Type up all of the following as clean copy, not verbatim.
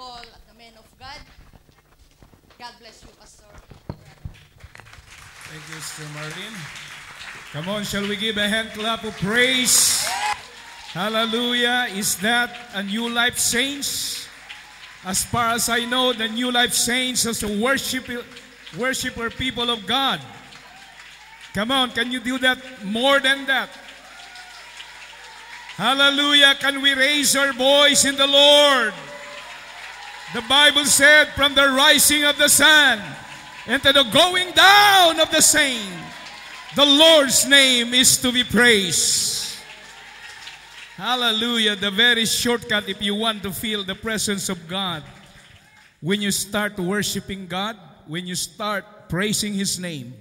call the man of God. God bless you, Pastor. Thank you, Sister Marlene. Come on, shall we give a hand clap of praise? Hallelujah. Is that a New Life Saints? As far as I know, the New Life Saints is a worshiper people of God. Come on, can you do that more than that? Hallelujah. Can we raise our voice in the Lord? The Bible said, from the rising of the sun and to the going down of the same, the Lord's name is to be praised. Hallelujah. The very shortcut if you want to feel the presence of God. When you start worshiping God, when you start praising His name.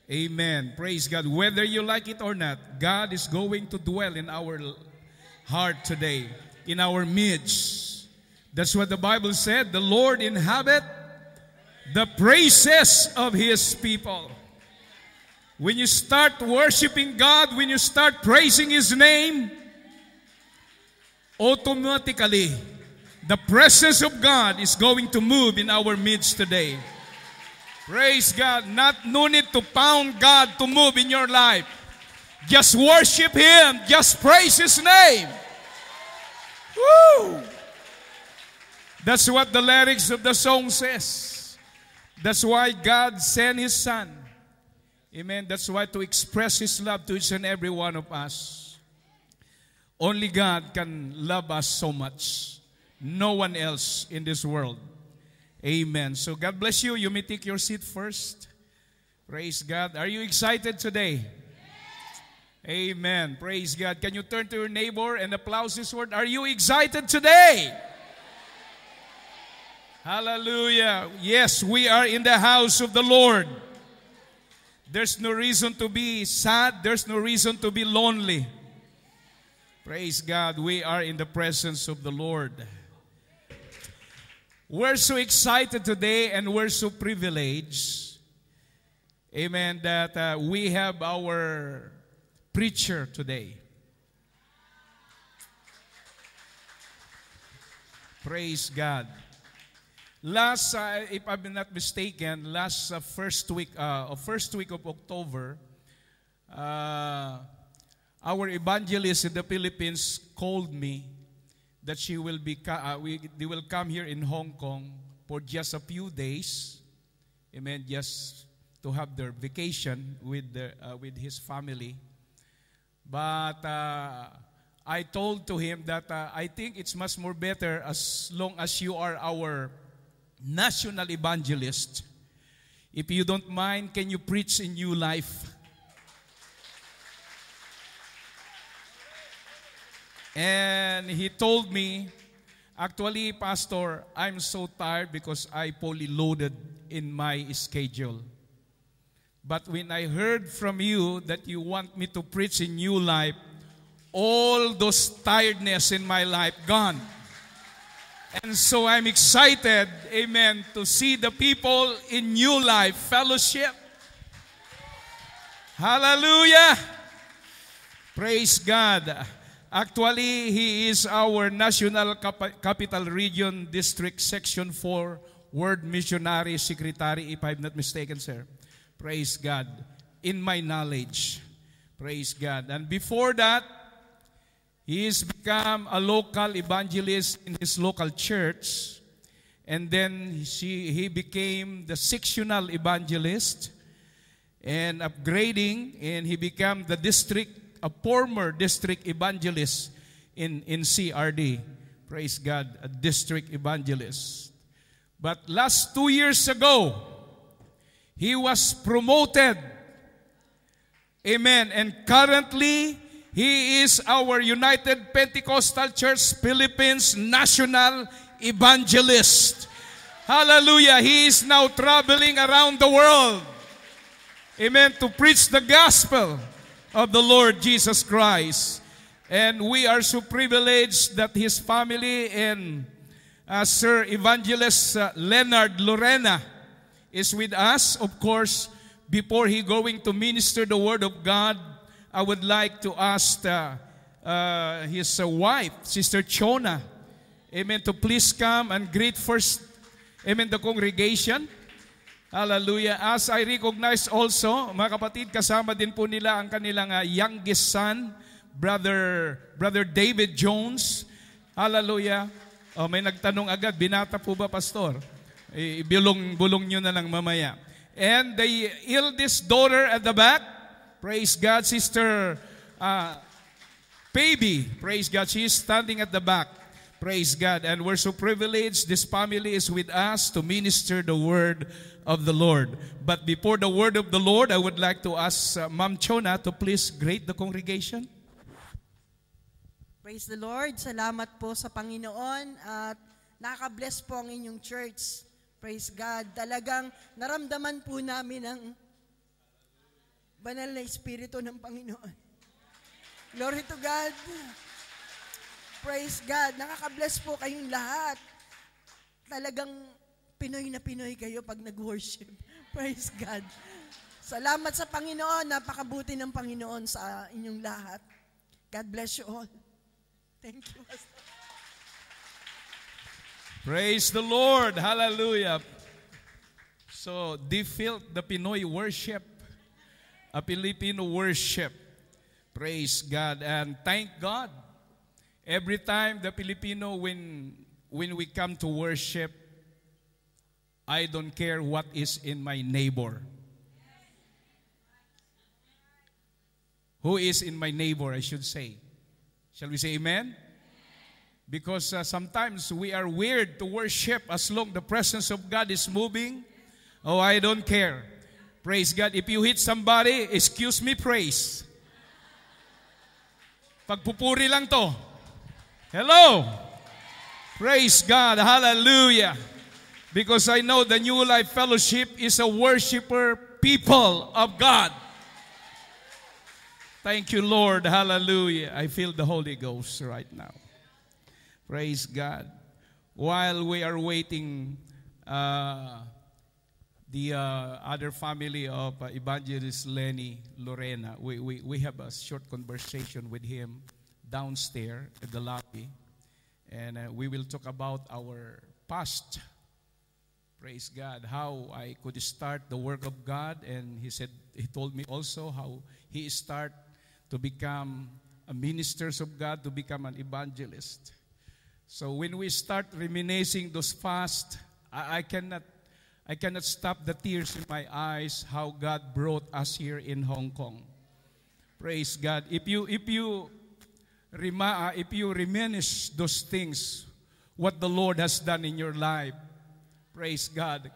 Amen. Praise God. Whether you like it or not, God is going to dwell in our heart today, in our midst. That's what the Bible said. The Lord inhabit the praises of His people. When you start worshiping God, when you start praising His name, automatically, the presence of God is going to move in our midst today. Praise God. No need to pound God to move in your life. Just worship Him. Just praise His name. Woo! That's what the lyrics of the song says. That's why God sent His Son. Amen. That's why to express His love to each and every one of us. Only God can love us so much. No one else in this world. Amen. So God bless you. You may take your seat first. Praise God. Are you excited today? Amen. Praise God. Can you turn to your neighbor and applaud His word? Are you excited today? Hallelujah. Yes, we are in the house of the Lord. There's no reason to be sad. There's no reason to be lonely. Praise God. We are in the presence of the Lord. We're so excited today and we're so privileged. Amen. That we have our preacher today. Praise God. Last, if I'm not mistaken, last first week of October, our evangelist in the Philippines called me that she will they will come here in Hong Kong for just a few days, amen, just to have their vacation with his family. But I told to him that I think it's much more better as long as you are our national evangelist. If you don't mind, can you preach in New Life? And he told me, actually, Pastor, I'm so tired because I fully loaded in my schedule. But when I heard from you that you want me to preach in New Life, all those tiredness in my life gone. And so I'm excited, amen, to see the people in New Life Fellowship. Hallelujah. Praise God. Actually, he is our National Capital Region District Section 4 Word Missionary Secretary, if I'm not mistaken, sir. Praise God. In my knowledge. Praise God. And before that, he has become a local evangelist in his local church. And then he became the sectional evangelist and upgrading, and he became a former district evangelist in CRD. Praise God, a district evangelist. But last 2 years ago, he was promoted. Amen. And currently, he is our United Pentecostal Church Philippines National Evangelist. Hallelujah. He is now traveling around the world. Amen. To preach the gospel of the Lord Jesus Christ. And we are so privileged that his family and Sir Evangelist Leonard Lorena is with us. Of course, before he going to minister the Word of God, I would like to ask his wife, Sister Chona, amen, to please come and greet first, amen, the congregation. Hallelujah. As I recognize also, mga kapatid, kasama din po nila ang kanilang youngest son, Brother David Jones. Hallelujah. Oh, may nagtanong agad, binata po ba, Pastor? Bulong nyo na lang mamaya. And the eldest daughter at the back, praise God, Sister Baby, praise God, she is standing at the back. Praise God. And we're so privileged, this family is with us to minister the word of the Lord. But before the word of the Lord, I would like to ask Ma'am Chona to please greet the congregation. Praise the Lord. Salamat po sa Panginoon at nakaka-bless po ang inyong church. Praise God. Talagang naramdaman po namin ang banal na Espiritu ng Panginoon. Glory to God. Praise God. Nakaka-bless po kayong lahat. Talagang Pinoy na Pinoy kayo pag nag-worship. Praise God. Salamat sa Panginoon. Napakabuti ng Panginoon sa inyong lahat. God bless you all. Thank you, Pastor. Praise the Lord. Hallelujah. So, they felt the Pinoy worship, a Filipino worship. Praise God. And thank God. Every time the Filipino, when we come to worship, I don't care what is in my neighbor. Who is in my neighbor, I should say. Shall we say amen? Because sometimes we are weird to worship as long the presence of God is moving. Oh, I don't care. Praise God. If you hit somebody, excuse me, praise. Pagpupuri lang to. Hello. Praise God. Hallelujah. Because I know the New Life Fellowship is a worshiper people of God. Thank you, Lord. Hallelujah. I feel the Holy Ghost right now. Praise God. While we are waiting, the other family of Evangelist Lenny Lorena, we have a short conversation with him downstairs at the lobby. And we will talk about our past. Praise God. How I could start the work of God. And he told me also how he started to become a minister of God, to become an evangelist. So when we start reminiscing those past, I cannot stop the tears in my eyes how God brought us here in Hong Kong. Praise God. If you reminisce those things, what the Lord has done in your life, praise God.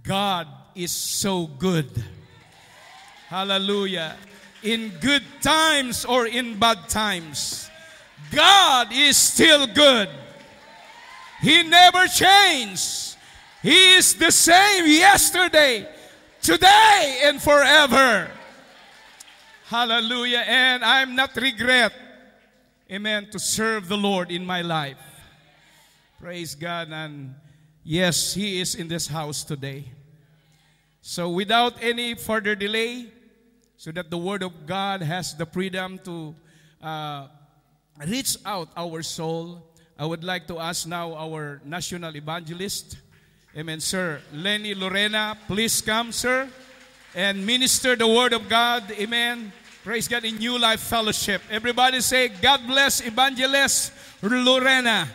God is so good. Hallelujah. In good times or in bad times, God is still good. He never changed. He is the same yesterday, today, and forever. Hallelujah. And I'm not regret, amen, to serve the Lord in my life. Praise God. And yes, He is in this house today. So without any further delay, so that the Word of God has the freedom to reach out our soul, I would like to ask now our national evangelist, amen, Sir Lenny Lorena, please come, sir, and minister the Word of God, amen. Praise God, in New Life Fellowship. Everybody say, God bless Evangelist Lorena.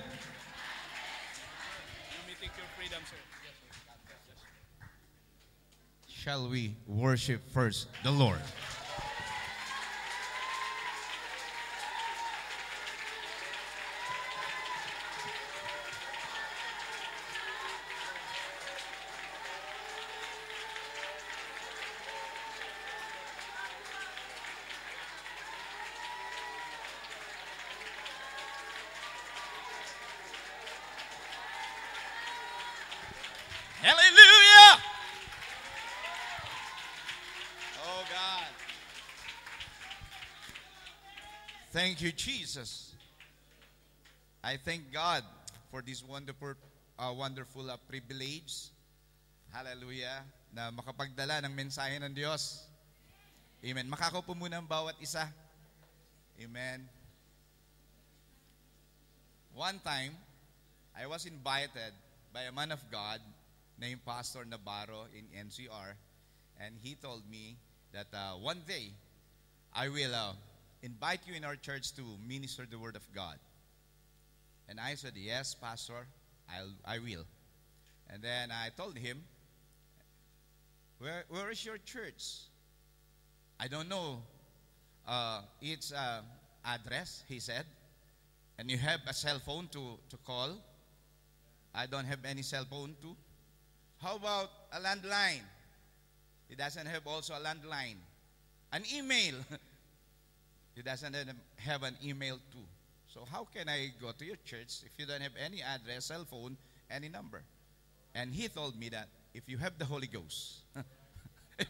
Shall we worship first the Lord? Hallelujah! Oh God. Thank you, Jesus. I thank God for this wonderful privilege. Hallelujah. Na makapagdala ng mensahe ng Diyos. Amen. Makakaupo muna ang bawat isa. Amen. One time, I was invited by a man of God named Pastor Navarro in NCR, and he told me that one day I will invite you in our church to minister the Word of God. And I said, yes, Pastor, I will. And then I told him, where is your church? I don't know its address, he said. And you have a cell phone to call? I don't have any cell phone too. How about a landline? He doesn't have also a landline. An email. He doesn't have an email too. So how can I go to your church if you don't have any address, cell phone, any number? And he told me that if you have the Holy Ghost, if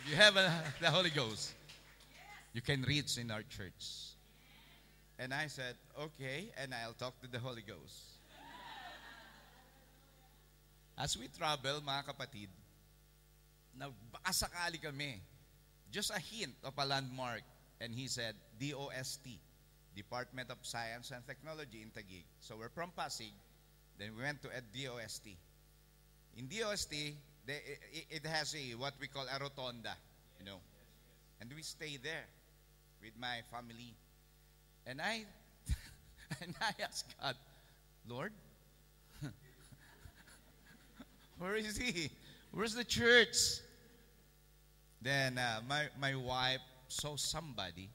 you have the Holy Ghost, you can reach in our church. And I said, okay, and I'll talk to the Holy Ghost. As we travel, mga kapatid, baka sakali kami, just a hint of a landmark. And he said, DOST, Department of Science and Technology in Taguig. So we're from Pasig, then we went to a DOST. In DOST, it has what we call a rotonda, you know. And we stay there with my family. And I asked God, Lord, where is he? Where's the church? Then my wife saw somebody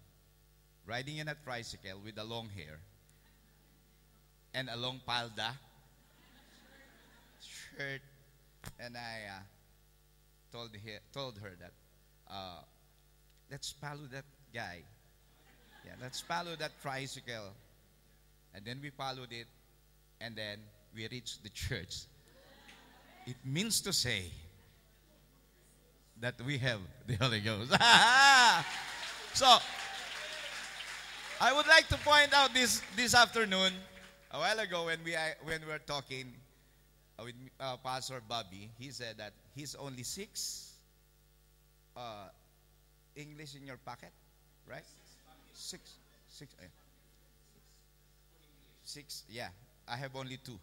riding in a tricycle with a long hair and a long palda shirt. And I told her that let's follow that guy. Yeah, let's follow that tricycle. And then we followed it, and then we reached the church. It means to say that we have the Holy Ghost. So, I would like to point out this afternoon, a while ago when we were talking with Pastor Bobby, he said that he's only 6 English in your pocket, right? 6. 6, yeah. I have only 2.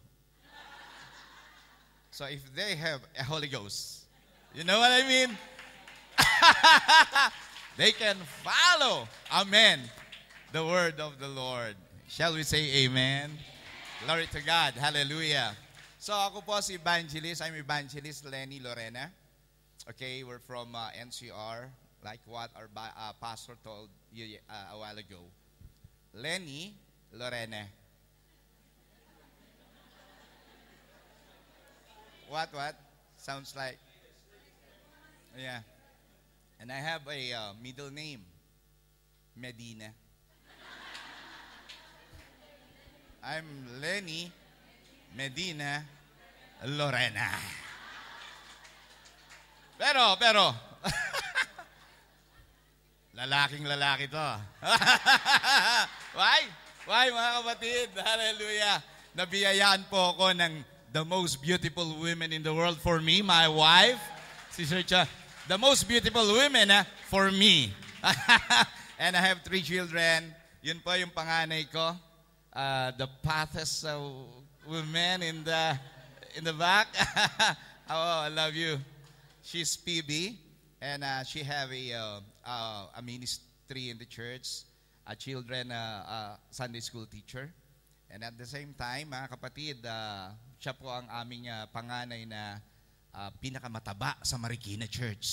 So if they have a Holy Ghost, you know what I mean? They can follow, amen, the word of the Lord. Shall we say amen? Glory to God. Hallelujah. So ako po si Evangelist. I'm Evangelist Lenny Lorena. Okay, we're from NCR, like what our pastor told you a while ago. Lenny Lorena. What? Sounds like, yeah. And I have a middle name, Medina. I'm Lenny Medina Lorena. Pero, lalaking-lalaki to. Why, mga kapatid? Hallelujah. Nabiyayaan po ako ng the most beautiful women in the world for me, my wife, si Sir Cha. The most beautiful women for me. And I have 3 children. Yun po yung panganay ko. The fattest woman in the back. Oh, I love you. She's PB, and she have a ministry in the church. Children Sunday school teacher. And at the same time, mga kapatid, siya po ang aming panganay na pinakamataba sa Marikina Church.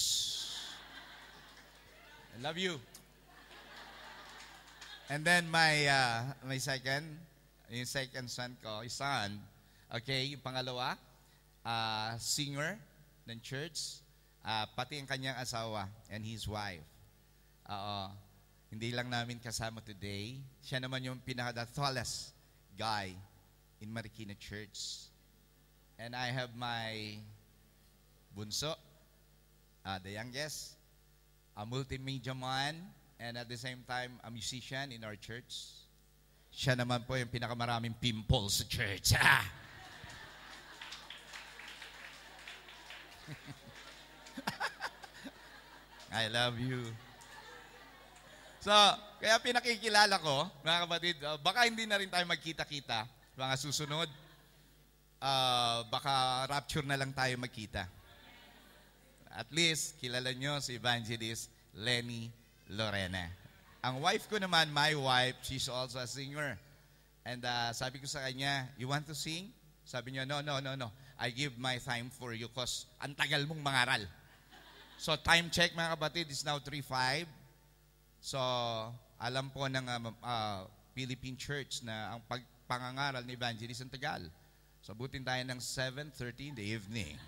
I love you. And then my second son ko, okay, yung pangalawa, singer ng church, pati ang kanyang asawa and his wife. Hindi lang namin kasama today. Siya naman yung the tallest guy in Marikina Church. And I have my bunso, the youngest, a multimedia man, and at the same time, a musician in our church. Siya naman po yung pinakamaraming pimples sa church. I love you. So, kaya pinakikilala ko, mga kapatid, baka hindi na rin tayo magkita-kita mga susunod. Baka rapture na lang tayo magkita. At least, kilala nyo si Evangelist Lenny Lorena. Ang wife ko naman, my wife, she's also a singer. And sabi ko sa kanya, you want to sing? Sabi niya, no. I give my time for you because ang tagal mong mangaral. So time check mga kapatid is now 3:05. So alam po ng Philippine Church na ang pangangaral ni Evangelist ang tagal. So abutin tayo ng 7:30 in the evening.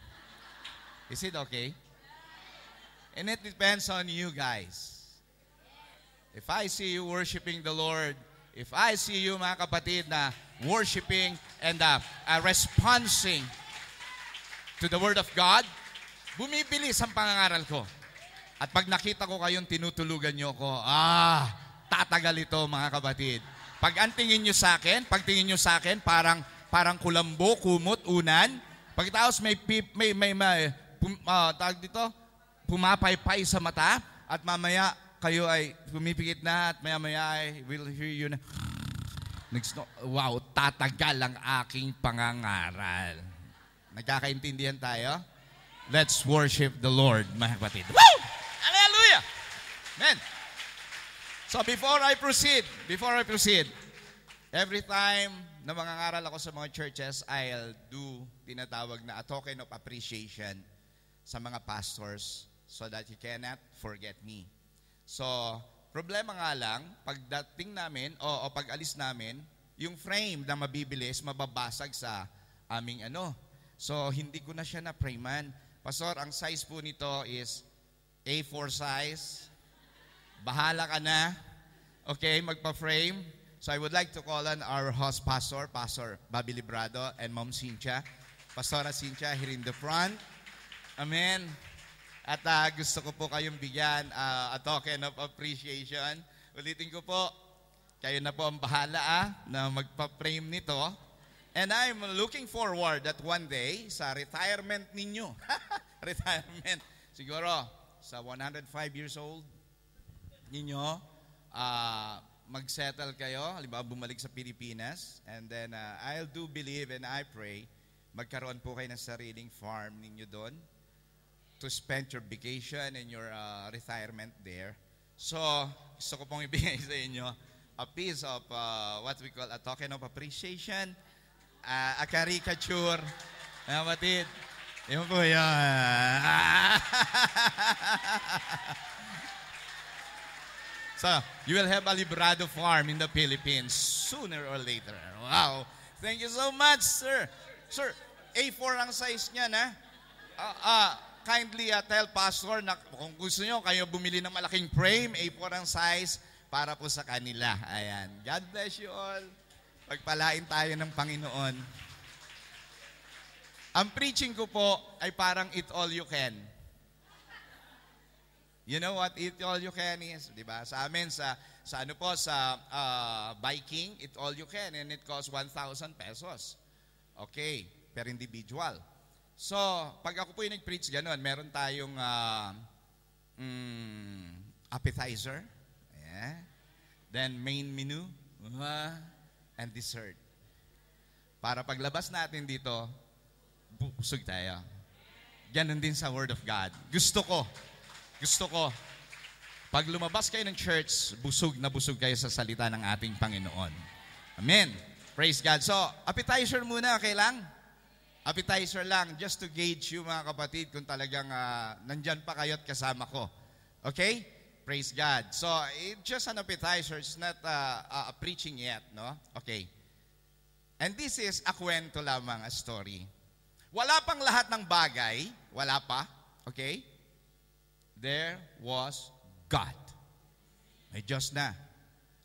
Is it okay? And it depends on you guys. If I see you worshiping the Lord, if I see you mga kapatid na worshiping and responding to the Word of God, bumibilis ang pangangaral ko. At pag nakita ko kayong tinutulugan nyo ko, tatagal ito mga kapatid. Pag tingin nyo sa akin, parang kulambo, kumot, unan. Pagkatapos tawag dito, pumapaypay sa mata, at mamaya kayo ay pumipikit na, at maya ay will hear you na, wow, tatagal ang aking pangangaral. Nagkakaintindihan tayo? Let's worship the Lord, mga kapatid. Woo! Hallelujah! Amen. So before I proceed, every time na mangangaral ako sa mga churches, I'll do tinatawag na a token of appreciation sa mga pastors so that you cannot forget me. So, problema nga lang, pagdating namin o pag-alis namin, yung frame na mabibilis, mababasag sa aming So, hindi ko na siya na-framean. Pastor, ang size po nito is A4 size. Bahala ka na. Okay, magpa-frame. So, I would like to call on our host pastor, Pastor Bobby Librado and Mom Cynthia. Pastora Cynthia here in the front. Amen. At gusto ko po kayong bigyan a token of appreciation. Ulitin ko po, kayo na po ang bahala na magpa-frame nito. And I'm looking forward that one day sa retirement ninyo. Retirement. Siguro sa 105 years old ninyo, mag-settle kayo, halimbawa bumalik sa Pilipinas. And then I'll do believe and I pray, magkaroon po kayo ng sariling farm ninyo doon to spend your vacation and your retirement there. So, gusto ko pong ibigay sa inyo a piece of what we call a token of appreciation, a caricature. Kapatid, yun po yan. So, you will have a Librado farm in the Philippines sooner or later. Wow. Thank you so much, sir. Sir, A4 ang size niya, na? Kindly tell pastor na kung gusto nyo, kayo bumili ng malaking frame, A4 ang size, para po sa kanila. Ayan. God bless you all. Pagpalain tayo ng Panginoon. Ang preaching ko po ay parang eat all you can. You know what eat all you can is? Diba? Sa amin, sa biking, eat all you can, and it costs 1,000 pesos. Okay, per individual. So, pag ako po yung nag-preach gano'n, meron tayong appetizer, yeah. Then main menu, and dessert. Para paglabas natin dito, busog tayo. Ganon din sa Word of God. Gusto ko, pag lumabas kayo ng church, busog na busog kayo sa salita ng ating Panginoon. Amen. Praise God. So, appetizer muna, okay lang? Appetizer lang, just to gauge you mga kapatid kung talagang nandyan pa kayo at kasama ko. Okay? Praise God. So, it's just an appetizer. It's not a preaching yet, no? Okay. And this is a kwento lamang, a story. Wala pang lahat ng bagay. Wala pa. Okay? There was God. May Diyos na.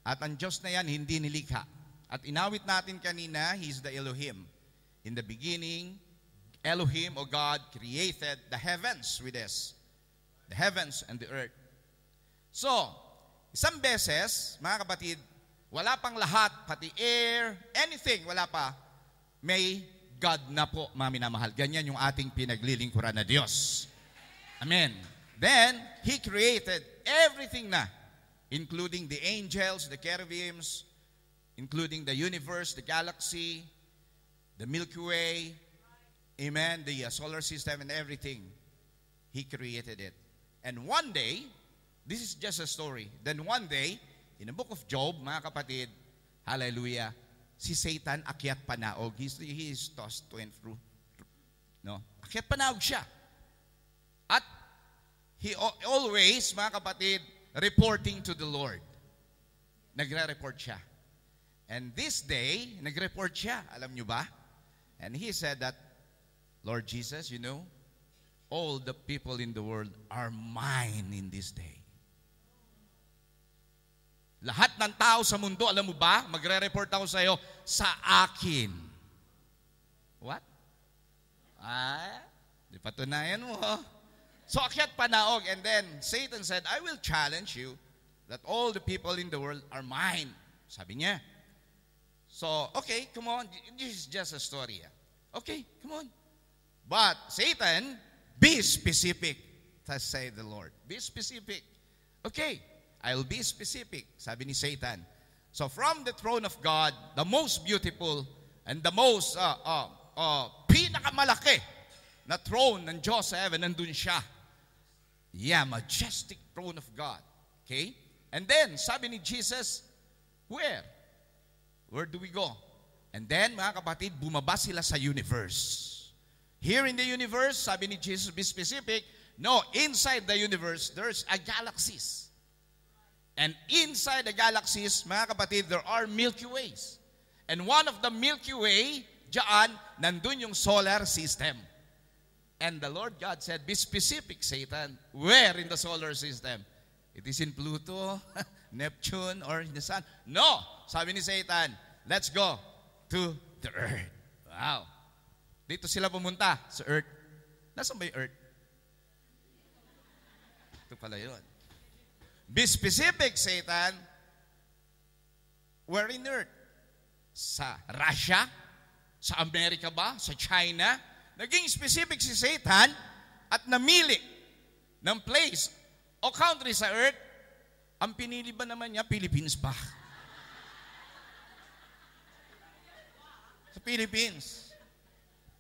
At ang Diyos na yan, hindi nilikha. At inawit natin kanina, He's the Elohim. In the beginning, Elohim or God created the heavens with us. The heavens and the earth. So, isang beses, mga kapatid, wala pang lahat, pati air, anything, wala pa, may God na po, mga minamahal. Ganyan yung ating pinaglilingkuran na Diyos. Amen. Then, He created everything na. including the angels, the cherubims, including the universe, the galaxy, the Milky Way, amen, the solar system and everything. He created it. And one day, this is just a story, then one day, in the book of Job, mga kapatid, hallelujah, si Satan akyat panaog. He is tossed to and fro. No? Akyat panaog siya. At he always, mga kapatid, reporting to the Lord. Nagre-report siya. And this day, nag-report siya. Alam nyo ba? And he said that, Lord Jesus, you know, all the people in the world are mine in this day. Lahat ng tao sa mundo, alam mo ba, magre-report ako sa iyo, sa akin. What? Di patunayan mo, ho? So, akyat panaog, and then Satan said, I will challenge you that all the people in the world are mine. Sabi niya. So, okay, come on, this is just a story. Okay, come on. But, Satan, be specific, thus say the Lord. Be specific. Okay, I'll be specific, sabi ni Satan. So from the throne of God, the most beautiful and the most pinakamalaki na throne ng Diyos sa heaven, nandun siya. Yeah, majestic throne of God. Okay? And then, sabi ni Jesus, where? Where do we go? And then, mga kapatid, bumaba sila sa universe. Here in the universe, sabi ni Jesus, be specific, no, inside the universe, there's a galaxies. And inside the galaxies, mga kapatid, there are Milky Ways. And one of the Milky Way, diyan, nandun yung solar system. And the Lord God said, be specific, Satan, where in the solar system? It is in Pluto, Neptune, or in the sun? No! Sabi ni Satan, let's go to the earth. Wow! Dito sila pumunta sa earth. Nasaan ba yung earth? Ito pala yun. Be specific, Satan. Where in earth? Sa Russia? Sa Amerika ba? Sa China? Naging specific si Satan at namili ng place o country sa earth. Ang pinili ba naman niya? Philippines ba? Sa Philippines.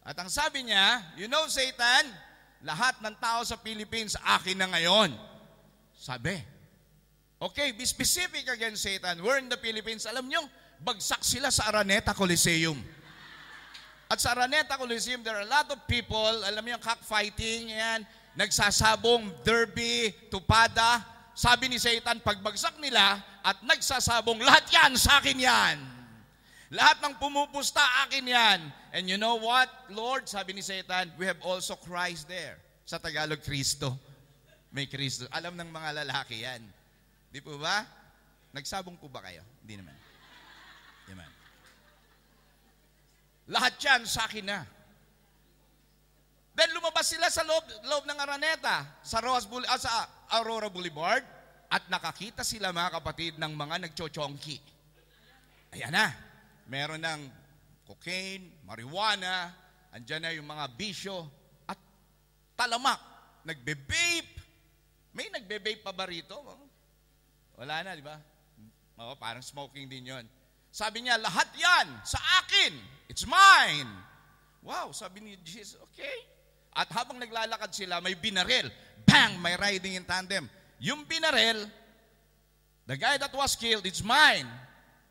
At ang sabi niya, you know, Satan, lahat ng tao sa Philippines akin na ngayon. Sabi. Okay, be specific again, Satan. We're in the Philippines. Alam nyo, bagsak sila sa Araneta Coliseum. At sa Araneta Coliseum, there are a lot of people, alam nyo, cockfighting, yan, nagsasabong, derby, tupada. Sabi ni Satan, pagbagsak nila at nagsasabong, lahat yan, sa akin yan. Lahat ng pumupusta, akin yan. And you know what, Lord, sabi ni Satan, we have also Christ there. Sa Tagalog, Kristo. May Kristo. Alam ng mga lalaki yan. Di po ba? Nagsabong po ba kayo? Hindi naman. Di naman. Lahat yan sa akin na. Then lumabas sila sa loob ng Araneta, sa Aurora Boulevard, at nakakita sila, mga kapatid, ng mga nagchochongki. Ayan na. Meron ng cocaine, marijuana, andyan na yung mga bisyo, at talamak. Nagbe-vape. May nagbe-vape pa ba rito? Wala na, di ba? Oo, parang smoking din yon. Sabi niya, lahat yan, sa akin. It's mine. Wow, sabi ni Jesus, okay. At habang naglalakad sila, may binaril. Bang! May riding in tandem. Yung binaril, the guy that was killed, it's mine.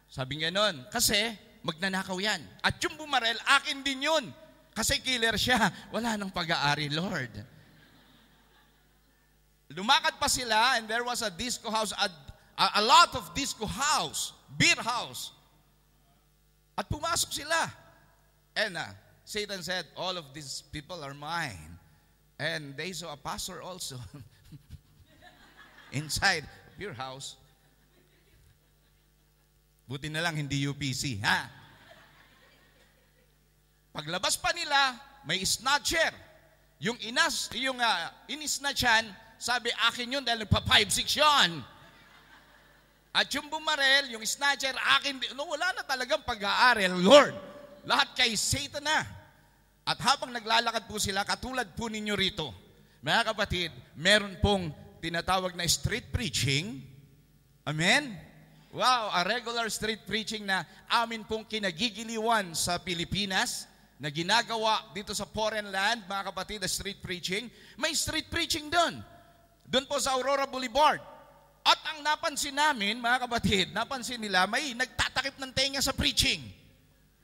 Sabi nga nun, kasi magnanakaw yan. At yung bumaril, akin din yun. Kasi killer siya. Wala nang pag-aari, Lord. Lumakad pa sila, and there was a disco house, a lot of disco house, beer house. At pumasok sila. And Satan said, all of these people are mine. And they saw a pastor also inside beer house. Buti na lang hindi UPC, ha? Paglabas pa nila, may snatcher. Yung inisnatchan, sabi akin yun dahil nagpa 5-6 yun. At yung bumarel, yung snatcher, akin, no, wala na talagang pag-aari. Lord, lahat kay Satan na. At habang naglalakad po sila, katulad po ninyo rito, mga kapatid, meron pong tinatawag na street preaching, Amen? Wow, a regular street preaching na amin pong kinagigiliwan sa Pilipinas, na ginagawa dito sa foreign land, mga kapatid, na street preaching. May street preaching doon. Doon po sa Aurora Boulevard. At ang napansin namin, mga kapatid, napansin nila, may nagtatakip ng tenga sa preaching.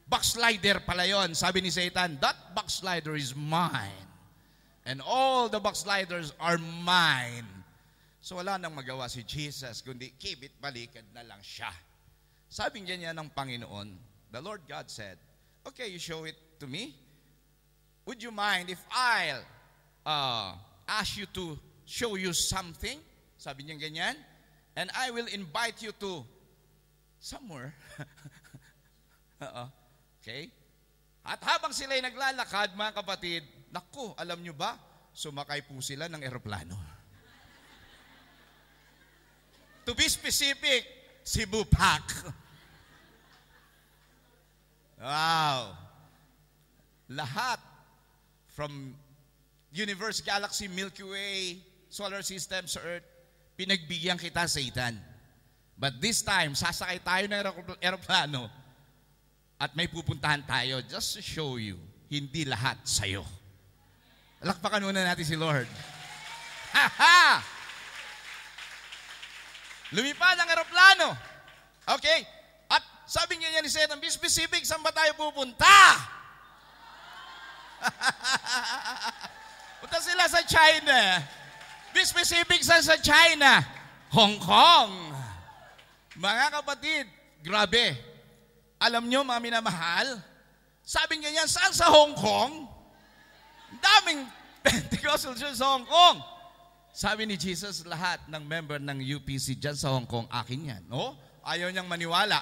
Backslider pala yon. Sabi ni Satan, that backslider is mine. And all the backsliders are mine. So wala nang magawa si Jesus, kundi kibit balikan na lang siya. Sabi niya ng Panginoon, the Lord God said, okay, you show it to me. Would you mind if I'll ask you to show you something? Sabi niya ganyan. And I will invite you to somewhere. Okay? At habang sila'y naglalakad, mga kapatid, naku, alam nyo ba, sumakay po sila ng eroplano. To be specific, Cebu Pac. Wow. Lahat from universe, galaxy, Milky Way, solar system sa Earth, pinagbigyan kita, Satan. But this time, sasakay tayo ng eroplano at may pupuntahan tayo just to show you, hindi lahat sa'yo. Lakpakan muna natin si Lord. Ha-ha! Lumipad ang eroplano. Okay? At sabi niya ni Satan, be specific, saan ba tayo pupunta? Punta sila sa China. Be specific, saan sa China? Hong Kong. Mga kapatid, grabe. Alam nyo, mga minamahal, sabi niya yan, saan sa Hong Kong? Daming Pentecostal church sa Hong Kong. Sabi ni Jesus, lahat ng member ng UPC dyan sa Hong Kong, akin yan. No? Ayaw niyang maniwala.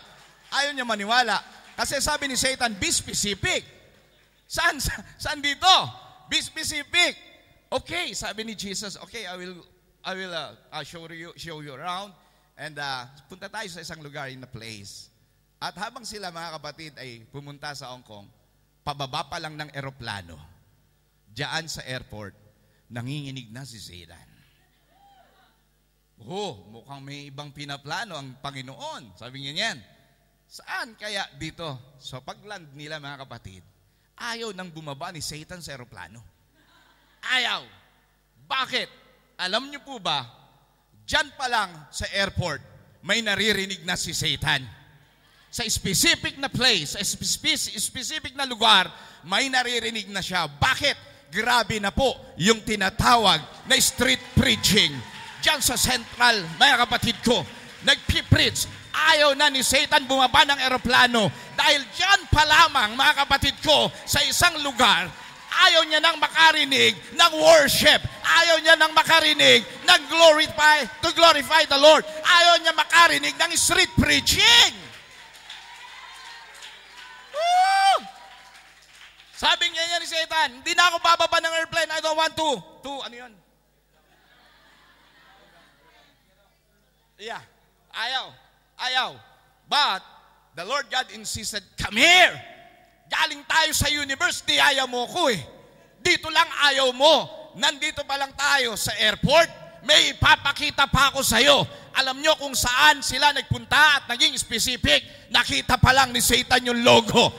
Ayaw niyang maniwala. Kasi sabi ni Satan, be specific. Saan dito? Be specific. Okay, sabi ni Jesus, okay, I will show you around. And punta tayo sa isang lugar in a place. At habang sila, mga kapatid, ay pumunta sa Hong Kong, pababa pa lang ng eroplano, diyan sa airport, nanginginig na si Satan. Mukhang may ibang pinaplano ang Panginoon. Sabi niya niyan. Saan kaya dito? So pagland nila, mga kapatid, ayaw nang bumaba ni Satan sa aeroplano. Ayaw. Bakit? Alam niyo po ba, dyan pa lang sa airport, may naririnig na si Satan. Sa specific na place, sa specific na lugar, may naririnig na siya. Bakit? Grabe na po yung tinatawag na street preaching. Diyan sa Central, mga kapatid ko, nagpipreach. Ayaw na ni Satan bumaba ng eroplano dahil diyan pa lamang, mga kapatid ko, sa isang lugar, ayaw niya nang makarinig ng worship. Ayaw niya nang makarinig ng glorify the Lord. Ayaw niya makarinig ng street preaching. Woo! Sabi niya ni Satan, hindi na ako bababa ng airplane. I don't want to. Ano yun? Yeah. Ayaw. But, the Lord God insisted, come here. Galing tayo sa university, ayaw mo ko eh. Dito lang ayaw mo. Nandito pa lang tayo sa airport, may ipapakita pa ako sa'yo. Alam nyo kung saan sila nagpunta at naging specific, nakita pa lang ni Satan yung logo.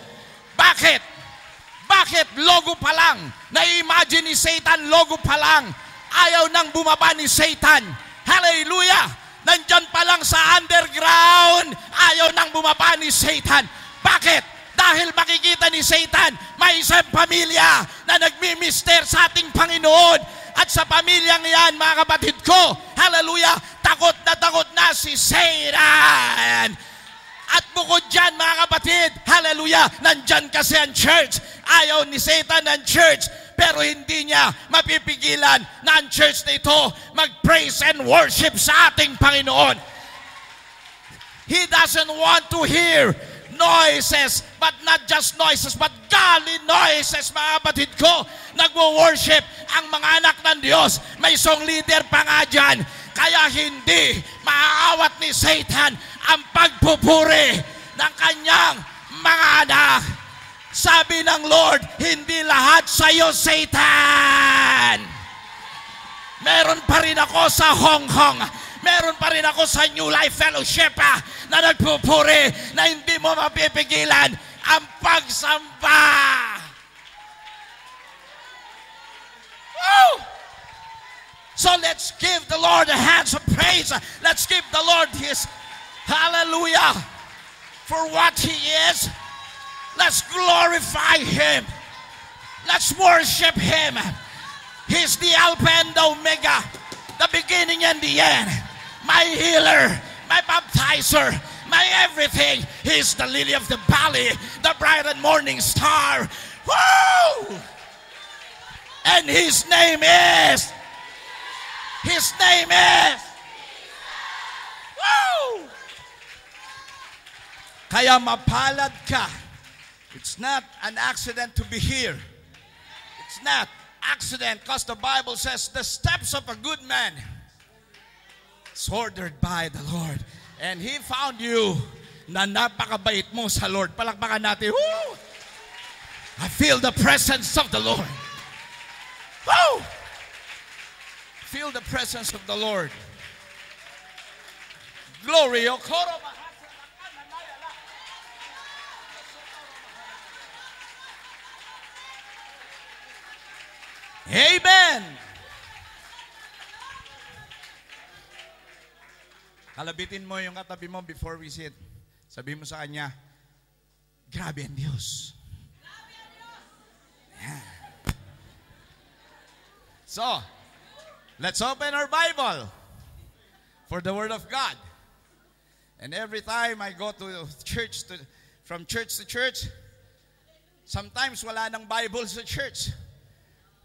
Bakit? Logo pa lang? Na-imagine ni Satan, logo pa lang. Ayaw nang bumaba ni Satan. Hallelujah! Nandyan pa lang sa underground, ayaw nang bumaba ni Satan. Bakit? Dahil makikita ni Satan, may isang pamilya na nagmimister sa ating Panginoon. At sa pamilyang yan, mga kapatid ko, hallelujah, takot na si Satan. At bukod dyan, mga kapatid, hallelujah, nandyan kasi ang church. Ayaw ni Satan ang church, pero hindi niya mapipigilan na ang church na ito mag-praise and worship sa ating Panginoon. He doesn't want to hear noises, but not just noises, but godly noises, mga kapatid ko. Nagwo-worship ang mga anak ng Diyos. May song leader pa nga dyan. Kaya hindi maaawat ni Satan ang pagpupuri ng kanyang mga anak. Sabi ng Lord, hindi lahat sa iyo, Satan. Meron pa rin ako sa Hong Kong. Meron pa rin ako sa New Life Fellowship na nagpupuri na hindi mo mapipigilan ang pagsamba. Woo! So let's give the Lord a hands of praise. Let's give the Lord his hallelujah for what he is. Let's glorify him. Let's worship him. He's the Alpha and the Omega, the beginning and the end. My healer, my baptizer, my everything. He's the lily of the valley, the bright and morning star. Woo! And his name is. Woo! Kaya mapalad ka. It's not an accident to be here. It's not accident because the Bible says the steps of a good man is ordered by the Lord. And He found you na napakabait mo sa Lord. Palakpakan natin. Woo! I feel the presence of the Lord. Woo! Feel the presence of the Lord. Glory. Amen. Kalabitin mo yung katabi mo before we sit. Sabi mo sa kanya, grabe ang Diyos. Yeah. So, let's open our Bible for the Word of God. And every time I go to church, from church to church, sometimes wala nang Bible sa church.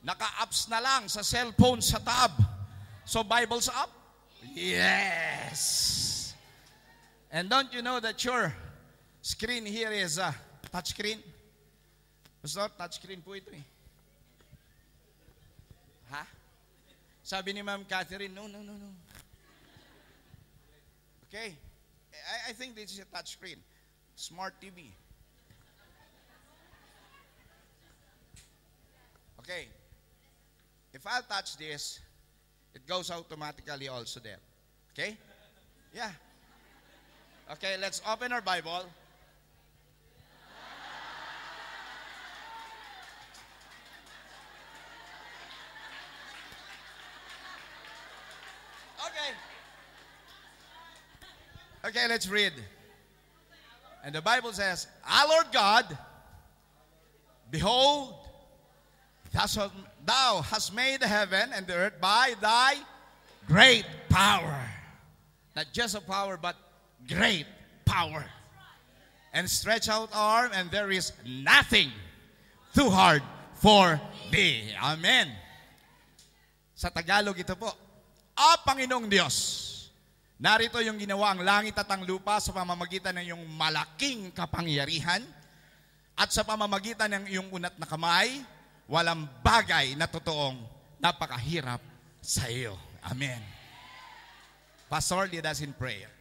Naka-apps na lang sa cellphone sa tab. So Bible's up? Yes! And don't you know that your screen here is a touch screen? Pastor, touch screen po ito eh. Ha? Sabi ni Ma'am Catherine, no. Okay. I think this is a touch screen. Smart TV. Okay. If I'll touch this, it goes automatically also there. Okay? Yeah. Okay, let's open our Bible. Okay, let's read. And the Bible says, Our Lord God, behold, thou hast made the heaven and the earth by thy great power. Not just a power, but great power. And stretch out arm, and there is nothing too hard for thee. Amen. Sa Tagalog ito po, Panginoong Diyos, narito yung ginawa ang langit at ang lupa sa pamamagitan ng iyong malaking kapangyarihan at sa pamamagitan ng iyong unat na kamay, walang bagay na totoong napakahirap sa iyo. Amen. Pastor, lead us in prayer.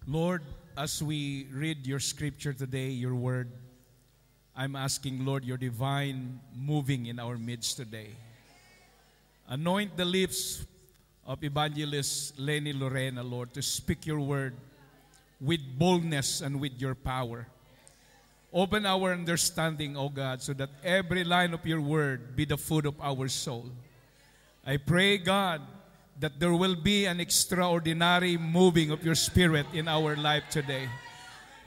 Lord, as we read your scripture today, your word, I'm asking, Lord, your divine moving in our midst today. Anoint the lips of Evangelist Lenny Lorena, Lord, to speak your word with boldness and with your power. Open our understanding, O God, so that every line of your word be the food of our soul. I pray, God, that there will be an extraordinary moving of your spirit in our life today.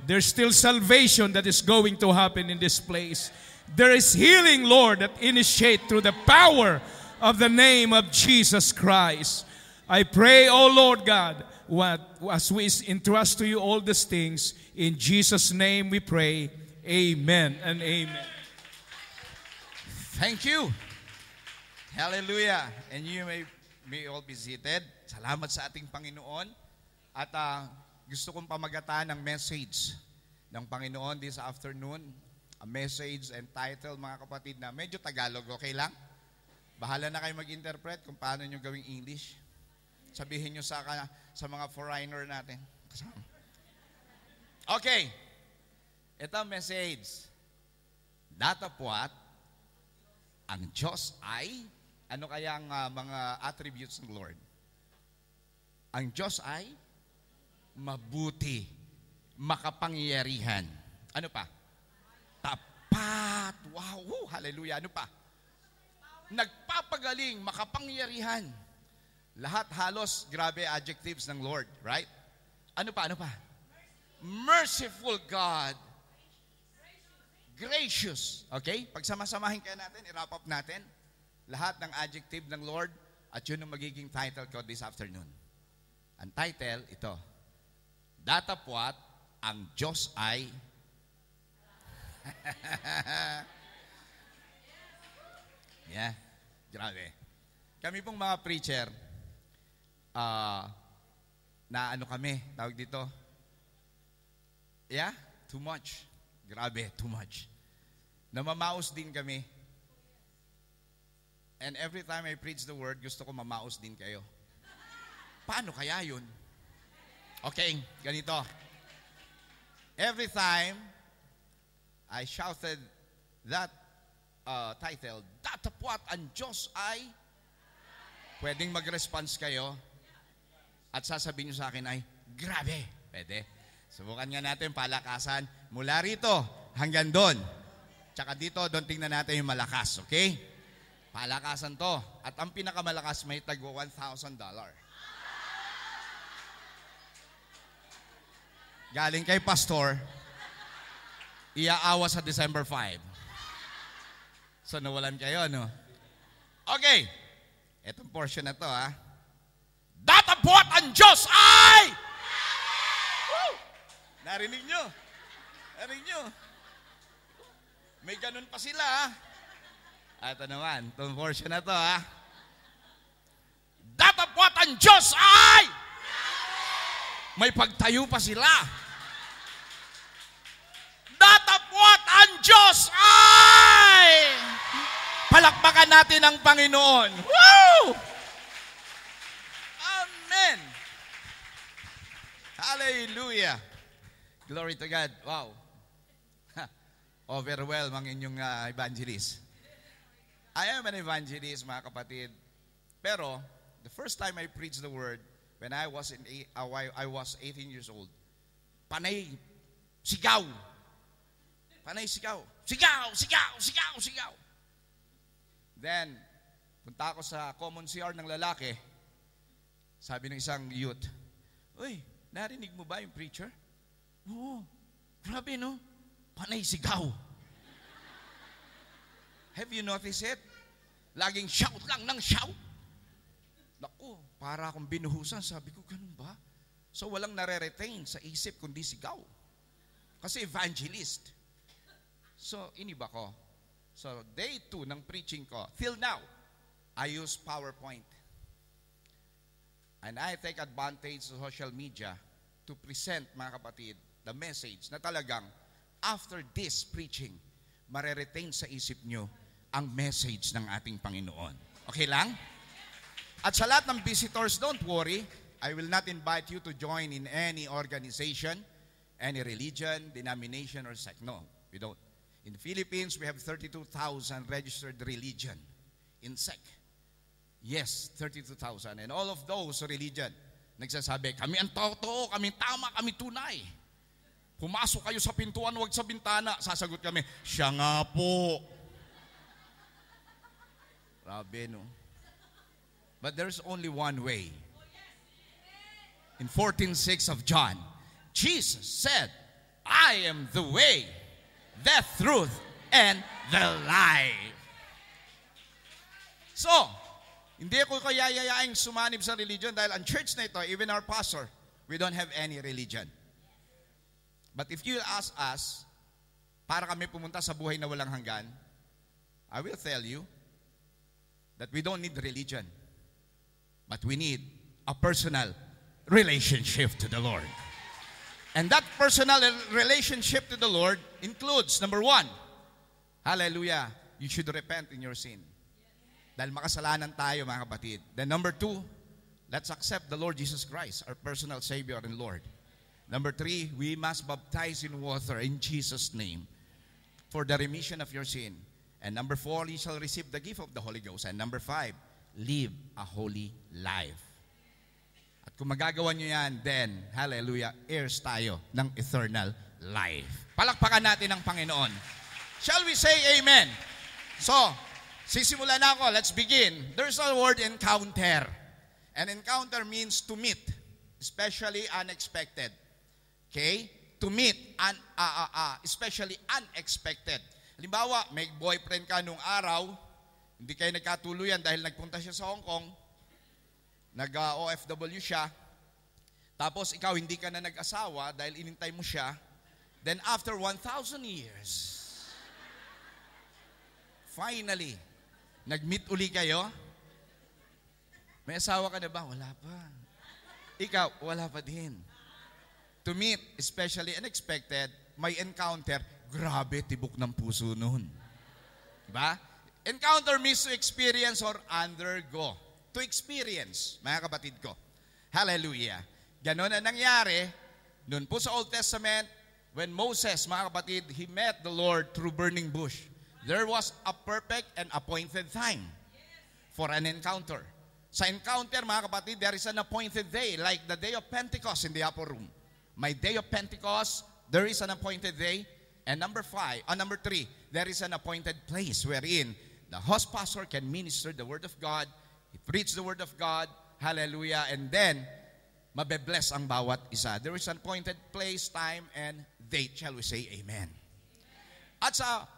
There's still salvation that is going to happen in this place. There is healing, Lord, that initiate through the power of the name of Jesus Christ. I pray, O Lord God, as we entrust to you all these things, in Jesus' name we pray, amen and amen. Thank you. Hallelujah. And you may all be seated. Salamat sa ating Panginoon. At gusto kong pamagatan ng message ng Panginoon this afternoon. A message entitled, mga kapatid, na medyo Tagalog. Okay lang? Bahala na kayo mag-interpret kung paano nyo gawing English. Sabihin nyo sa mga foreigner natin. Okay. Ito ang message. Datapwat, ang Diyos ay Ano kaya ang mga attributes ng Lord? Ang Diyos ay mabuti, makapangyarihan. Ano pa? Tapat. Wow, hallelujah. Ano pa? Nagpapagaling, makapangyarihan. Lahat halos grabe adjectives ng Lord, right? Ano pa? Ano pa? Merciful God. Gracious. Okay? Pagsama-samahin kaya natin, i-wrap up natin lahat ng adjective ng Lord at yun ang magiging title ko this afternoon. Ang title, ito. Datapwat, ang Diyos ay yeah, grabe. Kami pong mga preacher, na ano kami, tawag dito? Yeah, too much. Grabe, too much. Namamaos din kami. And every time I preach the word, gusto ko mamaos din kayo. Paano kaya yun? Okay, ganito. Every time I shouted that title, Datapwat, ang Diyos ay, pwedeng mag-response kayo at sasabihin nyo sa akin ay, grabe. Pwede. Subukan nga natin palakasan mula rito hanggang doon. Tsaka dito, doon tingnan natin yung malakas, okay? Palakasan to. At ang pinakamalakas may tagwa $1,000. Galing kay pastor, iaawa sa December 5. So nawalan kayo, no? Okay. Itong portion na to, ha? Datapwat ang Diyos ay! Woo! Narinig nyo? Narinig nyo? May ganun pa sila, ha? Ito naman, itong portion na to, ha? Datapwat ang Diyos ay! May pagtayo pa sila. Datapwat ang Diyos ay! Palakpakan natin ang Panginoon. Woo! Amen. Hallelujah. Glory to God. Wow. Overwhelmed ang inyong evangelist. I am an evangelist, mga kapatid. Pero, the first time I preached the word, when I was 18 years old, panay sigaw. Panay sigaw. Sigaw, sigaw, sigaw, sigaw. Then, punta ako sa common CR ng lalaki. Sabi ng isang youth, uy, narinig mo ba yung preacher? Oo, grabe no? Panay sigaw. Have you noticed it? Laging shout lang ng shout. Naku, para akong binuhusan. Sabi ko, ganun ba? So walang nare-retain sa isip kundi sigaw. Kasi evangelist. So, iniba ko. So, day 2 ng preaching ko, till now, I use PowerPoint. And I take advantage of social media to present, mga kapatid, the message na talagang after this preaching, mareretain sa isip nyo ang message ng ating Panginoon. Okay lang? At sa lahat ng visitors, don't worry. I will not invite you to join in any organization, any religion, denomination, or sect. No, we don't. In the Philippines, we have 32,000 registered religion in sect. Yes, 32,000. And all of those religion, nagsasabi, kami ang totoo, kami tama, kami tunay. Pumasok kayo sa pintuan, wag sa bintana. Sasagot kami, siya nga po. Grabe, no? But there's only one way. In 14:6 of John, Jesus said, I am the way, the truth, and the life. So, hindi ako kayayayaing sumanib sa religion dahil ang church na ito, even our pastor, we don't have any religion. But if you ask us, para kami pumunta sa buhay na walang hanggan, I will tell you that we don't need religion. But we need a personal relationship to the Lord. And that personal relationship to the Lord includes, number 1, hallelujah, you should repent in your sin. Dahil makasalanan tayo, mga kapatid. Then number 2, let's accept the Lord Jesus Christ, our personal Savior and Lord. Number 3, we must baptize in water in Jesus' name for the remission of your sin. And number 4, you shall receive the gift of the Holy Ghost. And number 5, live a holy life. At kung magagawa nyo yan, then, hallelujah, heirs tayo ng eternal life. Palakpakan natin ang Panginoon. Shall we say amen? So, sisimulan na ako. Let's begin. There's a word encounter. And encounter means to meet, especially unexpected. Okay? To meet, especially unexpected. Halimbawa, may boyfriend ka nung araw, hindi kayo nagkatuluyan dahil nagpunta siya sa Hong Kong, nag-OFW siya, tapos ikaw hindi ka na nag-asawa dahil inintay mo siya, then after 1,000 years, finally, nag-meet uli kayo. May asawa ka na ba? Wala pa. Ikaw, wala pa din. To meet, especially unexpected, may encounter, grabe, tibok ng puso nun. Diba? Encounter means to experience or undergo. To experience, mga kapatid ko. Hallelujah. Ganon ang nangyari, noon po sa Old Testament, when Moses, mga kapatid, he met the Lord through burning bush. There was a perfect and appointed time for an encounter. Sa encounter, mga kapatid, there is an appointed day, like the day of Pentecost in the upper room. My day of Pentecost, there is an appointed day. And number 3, there is an appointed place wherein the host pastor can minister the word of God, he preach the word of God, hallelujah, and then mabe-bless ang bawat isa. There is an appointed place, time, and date. Shall we say amen? At sa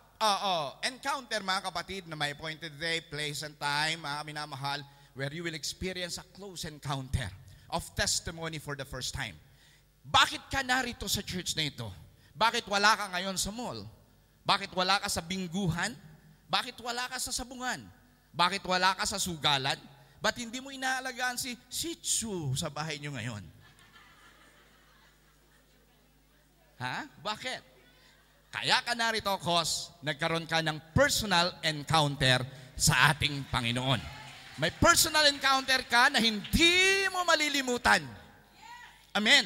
encounter, mga kapatid, na may appointed day, place, and time, mga minamahal, where you will experience a close encounter of testimony for the first time. Bakit ka narito sa church na ito? Bakit wala ka ngayon sa mall? Bakit wala ka sa bingguhan? Bakit wala ka sa sabungan? Bakit wala ka sa sugalan? Ba't hindi mo inaalagaan si Shih Tzu sa bahay nyo ngayon? Ha? Bakit? Kaya ka narito, cause nagkaroon ka ng personal encounter sa ating Panginoon. May personal encounter ka na hindi mo malilimutan. Amen.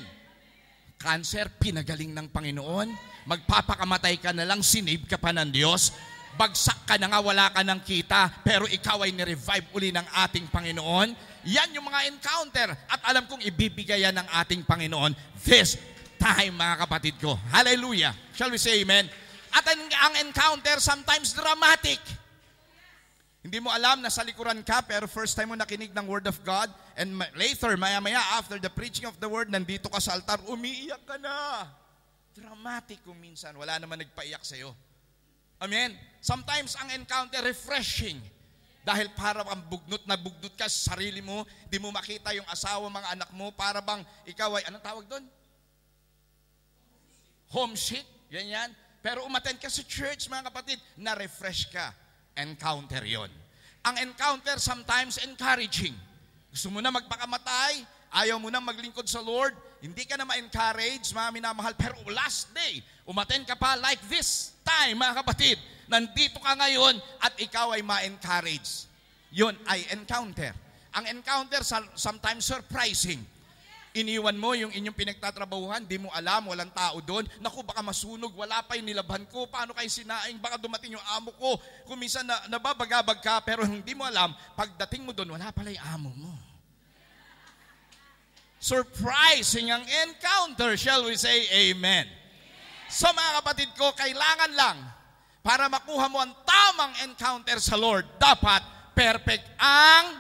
Cancer, pinagaling ng Panginoon. Magpapakamatay ka na lang, sinave ka pa ng Diyos. Bagsak ka na nga, wala ka ng kita, pero ikaw ay nirevive uli ng ating Panginoon. Yan yung mga encounter. At alam kong ibibigay yan ng ating Panginoon this time, mga kapatid ko. Hallelujah. Shall we say amen? At ang encounter, sometimes dramatic. Hindi mo alam na sa likuran ka, pero first time mo nakinig ng Word of God, and later, maya-maya, after the preaching of the Word, nandito ka sa altar, umiiyak ka na. Dramatic kung minsan, wala naman nagpaiyak sa'yo. Amen? Sometimes, ang encounter, refreshing. Dahil para bang bugnot na bugnot ka sa sarili mo, di mo makita yung asawa, mga anak mo, para bang ikaw ay, anong tawag doon? Homesick, ganyan. Pero umattend ka sa church, mga kapatid, na-refresh ka. Encounter yon. Ang encounter sometimes encouraging. Gusto mo na magpakamatay, ayaw mo na maglingkod sa Lord, hindi ka na ma-encourage, mga minamahal, pero last day, umattend ka pa like this time, mga kapatid, nandito ka ngayon at ikaw ay ma-encourage. Yun ay encounter. Ang encounter sometimes surprising. Iniwan mo yung inyong pinagtatrabahuhan, di mo alam, walang tao doon. Naku, baka masunog, wala pa yung nilabhan ko. Paano kayo sinaing? Baka dumating yung amo ko. Kung minsan nababagabag ka, pero hindi mo alam, pagdating mo doon, wala pala yung amo mo. Surprising ang encounter, shall we say amen? So mga kapatid ko, kailangan lang, para makuha mo ang tamang encounter sa Lord, dapat perfect ang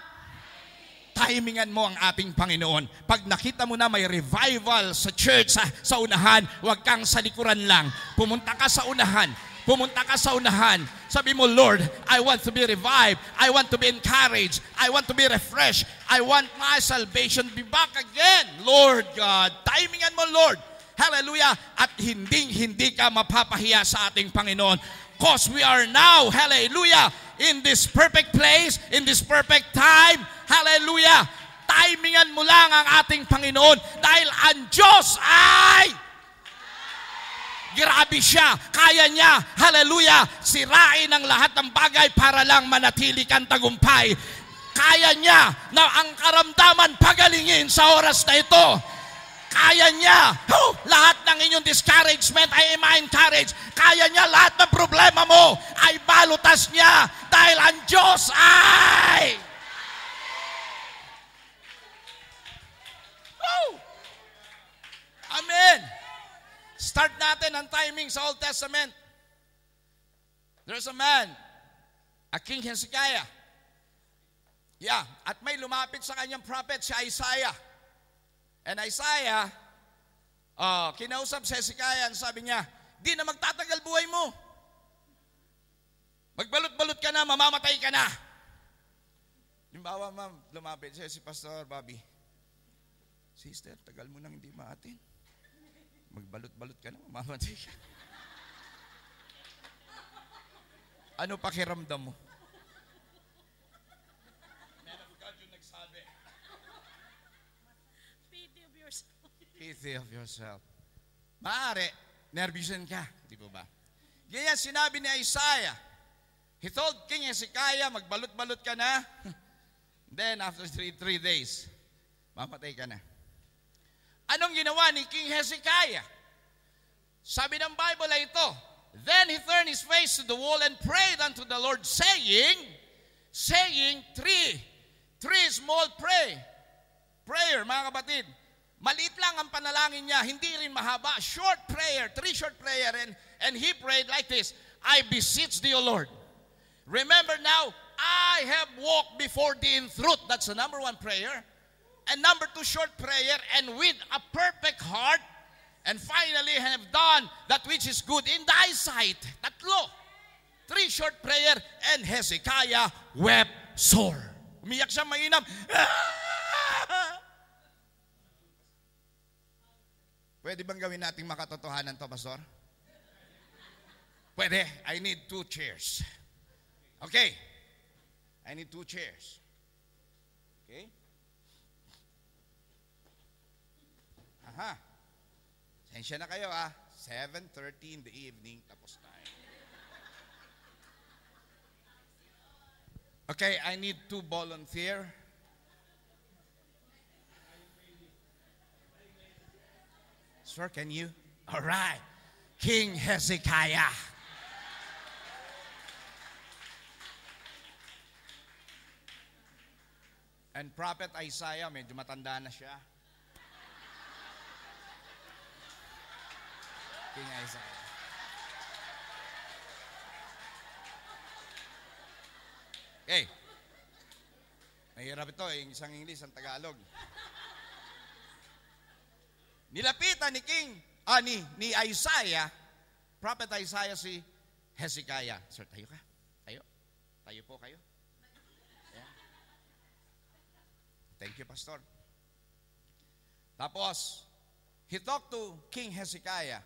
timingan mo ang ating Panginoon. Pag nakita mo na may revival sa church, sa unahan, huwag kang sa likuran lang. Pumunta ka sa unahan. Pumunta ka sa unahan. Sabi mo, Lord, I want to be revived. I want to be encouraged. I want to be refreshed. I want my salvation be back again. Lord God, timingan mo, Lord. Hallelujah. At hindi ka mapapahiya sa ating Panginoon. Because we are now, hallelujah, in this perfect place, in this perfect time. Hallelujah! Timingan mo lang ang ating Panginoon dahil ang Diyos ay grabe siya. Kaya niya, hallelujah, sirain ang lahat ng bagay para lang manatili kang tagumpay. Kaya niya na ang karamdaman pagalingin sa oras na ito. Kaya niya. Lahat ng inyong discouragement ay ma-encourage. Kaya niya lahat ng problema mo ay balutas niya dahil ang Diyos ay... Woo! Amen. Start natin ang timing sa Old Testament. There's a man, a King Hezekiah. Yeah, at may lumapit sa kanyang prophet, si Isaiah. And Isaiah, kinausap si Hezekiah, and sabi niya, di na magtatagal buhay mo. Magbalot-balot ka na, mamamatay ka na. Limbawa, ma'am, lumapit siya si Pastor Bobby. Sister, tagal mo nang hindi maatin. Magbalot-balot ka na, mamamatay ka. Ano pakiramdam mo? Man of God yung nagsabi. Pity of yourself. Pity of yourself. Maaari, nervyusan ka. Di ba ba? Ganyan sinabi ni Isaiah. He told King Hezekiah, magbalot-balot ka na. Then after three days, mamatay ka na. Anong ginawa ni King Hezekiah? Sabi ng Bible ay ito, then he turned his face to the wall and prayed unto the Lord, saying, three small prayer, mga kapatid. Maliit lang ang panalangin niya, hindi rin mahaba. Short prayer, three short prayer, and he prayed like this, I beseech thee, O Lord. Remember now, I have walked before thee in truth. That's the number one prayer. And number two, short prayer, and with a perfect heart. And finally, have done that which is good in thy sight. Tatlo. Three short prayer, and Hezekiah wept sore. Umiyak siya mainam. Pwede bang gawin nating makatotohanan to, Pastor? Pwede. I need 2 chairs. Okay. I need 2 chairs. Okay. Aha. Sensya na kayo 7:30 in the evening, tapos na. Okay, I need 2 volunteer. Sir, can you? All right. King Hezekiah. And Prophet Isaiah, medyo matanda na siya. King Isaiah. Okay. Mahirap ito, yung isang English, ang Tagalog. Nilapitan ni Isaiah, Prophet Isaiah si Hezekiah. Sir, tayo ka? Tayo? Tayo po kayo? Yeah. Thank you, Pastor. Tapos, he talked to King Hezekiah.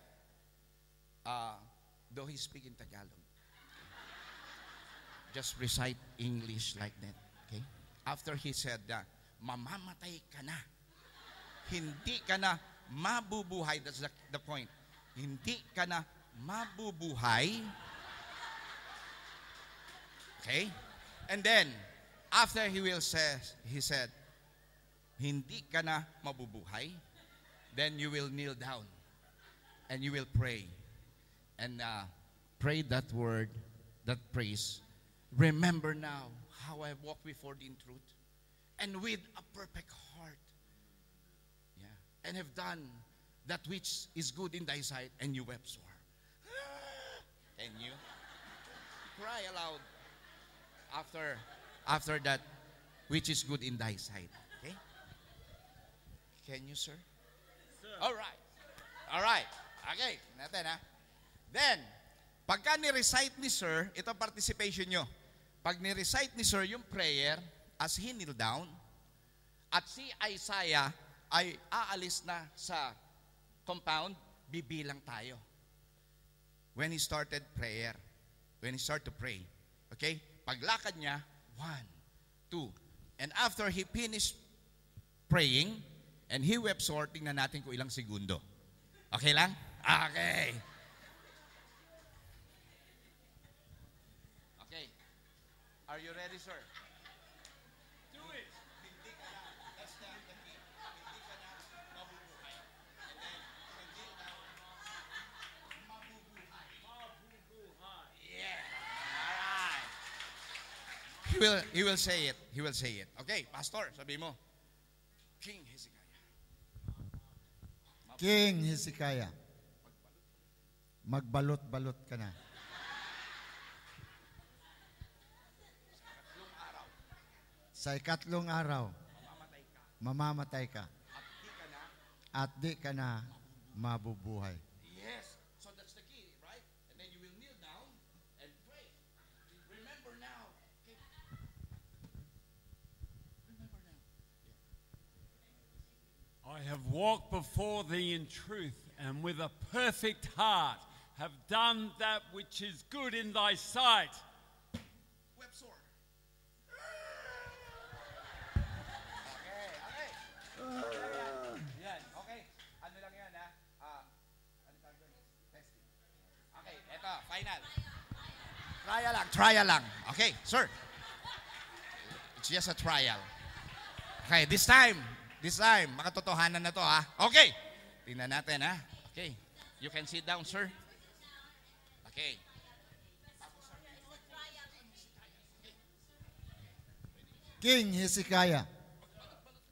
Though he speak in Tagalog, just recite English like that. Okay? After he said that, mamamatay ka na. Hindi ka na mabubuhay. That's the point. Hindi ka na mabubuhay. Okay? And then, after he said, hindi ka na mabubuhay, then you will kneel down and you will pray. And pray that word, that praise. Remember now how I walk before thee in truth, and with a perfect heart. Yeah. And have done that which is good in thy sight, and you wept sore. Can you cry aloud after that which is good in thy sight? Okay? Can you, sir? All right. All right. Okay. Natin Then, pagka ni-recite ni Sir, ito participation nyo. Pag ni-recite ni Sir yung prayer, as he kneel down, at si Isaiah ay aalis na sa compound, bibilang tayo. When he started prayer, when he started to pray, okay? Paglakad niya, 1, 2. And after he finished praying, and he wept sore, tingnan natin kung ilang segundo. Okay lang? Okay. Are you ready, sir? Do it! Hindi ka na, that's the key. Hindi ka na mabubuhay. he will say it. He will say it. Okay, Pastor, sabi mo. King Hezekiah. King Hezekiah, magbalot-balot ka na. Sa ikatlong araw, mamamatay ka. At di ka na mabubuhay. Yes. So that's the key, right? And then you will kneel down and pray. Remember now. Okay. Remember now. I have walked before thee in truth, and with a perfect heart have done that which is good in thy sight. Web sword. Okay. Yan. Okay. Ano lang yan, ha? Ano tawag doon? Testing. Okay, eto, final. Trial lang. Okay, sir. It's just a trial. Okay, this time, makatotohanan na to, ha? Okay. Tingnan natin, ha? Okay. You can sit down, sir. Okay. King Hezekiah,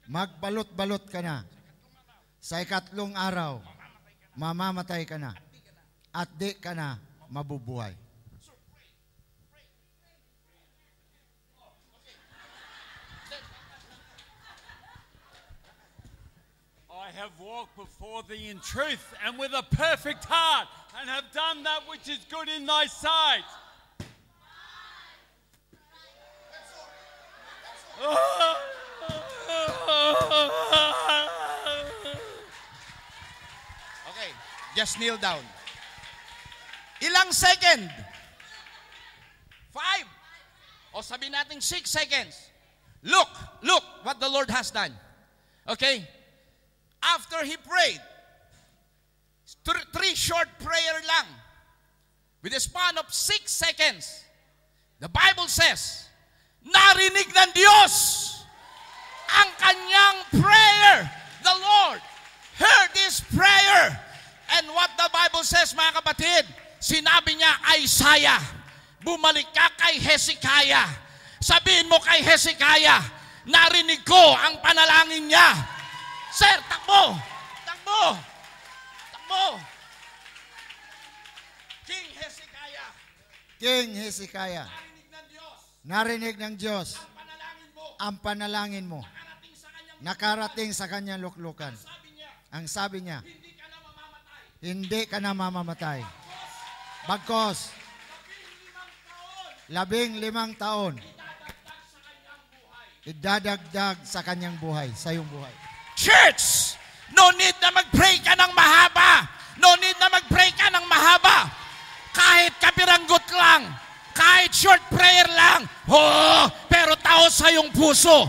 magbalot-balot ka na. Sa ikatlong araw, mamamatay ka na. At di ka na mabubuhay. I have walked before thee in truth, and with a perfect heart, and have done that which is good in thy sight. Okay, just kneel down. Ilang second? 5. O sabi natin 6 seconds. Look what the Lord has done. Okay? After he prayed, 3 short prayer lang, with a span of 6 seconds, the Bible says, narinig ng Diyos ang kanyang prayer. The Lord heard his prayer. And what the Bible says, mga kapatid, sinabi niya, Isaiah, bumalik ka kay Hezekiah. Sabihin mo kay Hezekiah, narinig ko ang panalangin niya. Sir, takbo! King Hezekiah, King Hezekiah, narinig ng Diyos narinig ng Diyos ang panalangin mo. ang panalangin mo. Nakarating sa kanyang luklukan. Ang sabi niya, hindi ka na mamamatay. Bagkos, 15 taon, idadagdag sa kanyang buhay, sa iyong buhay. Church, no need na mag-pray ka ng mahaba. No need na mag-pray ka ng mahaba. Kahit kapiranggot lang, kahit short prayer lang, pero taos sa iyong puso,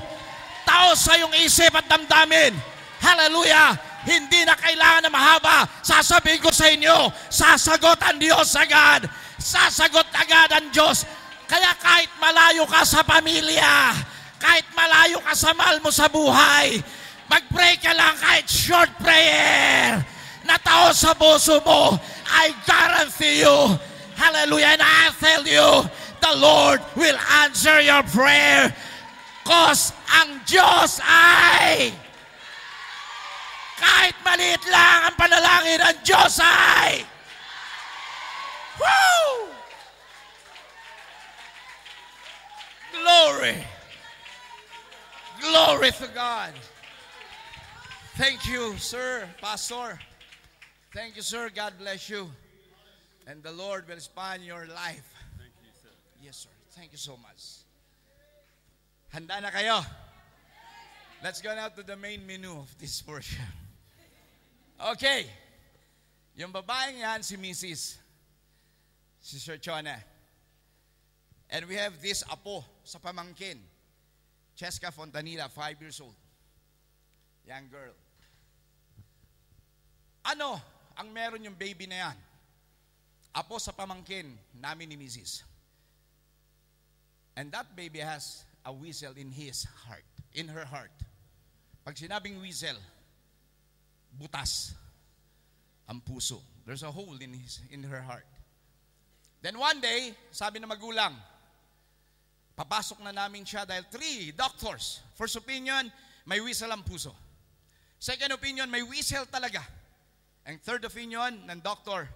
taos sa iyong isip at damdamin. Hallelujah! Hindi na kailangan na mahaba. Sasabihin ko sa inyo, sasagot ang Diyos agad. Sasagot agad ang Diyos. Kaya kahit malayo ka sa pamilya, kahit malayo ka sa mahal mo sa buhay, mag-pray ka lang kahit short prayer na tao sa puso mo. I guarantee you, hallelujah, and I tell you, the Lord will answer your prayer. Cause ang Diyos ay, kahit maliit lang ang panalangin, ang Diyos ay, woo! Glory! Glory to God! Thank you, sir, Pastor. Thank you, sir. God bless you. And the Lord will span your life. Thank you, sir. Yes, sir. Thank you so much. Handa na kayo? Let's go now to the main menu of this portion. Okay. Yung babaeng yan, si Mrs. Si Sir Chona. And we have this apo sa pamangkin. Cheska Fontanilla, 5 years old. Young girl. Ano ang meron yung baby na yan? Apo sa pamangkin namin ni Mrs. And that baby has a whistle in his heart, in her heart. Pag sinabing whistle, butas ang puso. There's a hole in her heart. Then one day, sabi ng magulang, papasok na namin siya dahil 3 doctors. First opinion, may whistle ang puso. Second opinion, may whistle talaga. And third opinion ng doctor,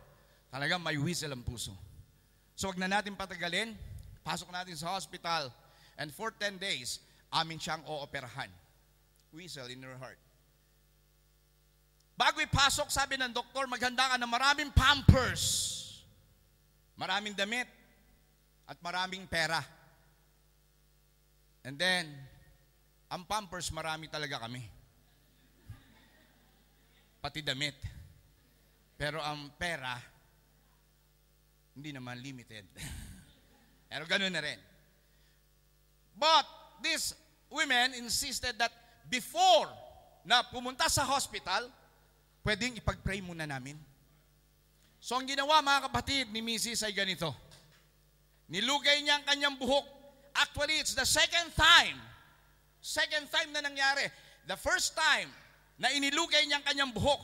talagang may whistle ang puso. So wag na natin patagalin, pasok natin sa hospital, and for 10 days, amin siyang ooperahan. Whistle in her heart. Bago ipasok, sabi ng doktor, maghanda ka na maraming pampers, maraming damit, at maraming pera. And then, ang pampers, marami talaga kami. Pati damit. Pero ang pera, hindi naman limited. Pero ganun na rin. But these women insisted that before na pumunta sa hospital, pwedeng ipag-pray muna namin. So ang ginawa mga kapatid ni Mrs. ay ganito. Nilugay niya ang kanyang buhok. Actually, it's the second time na nangyari. The first time na inilugay niya ang kanyang buhok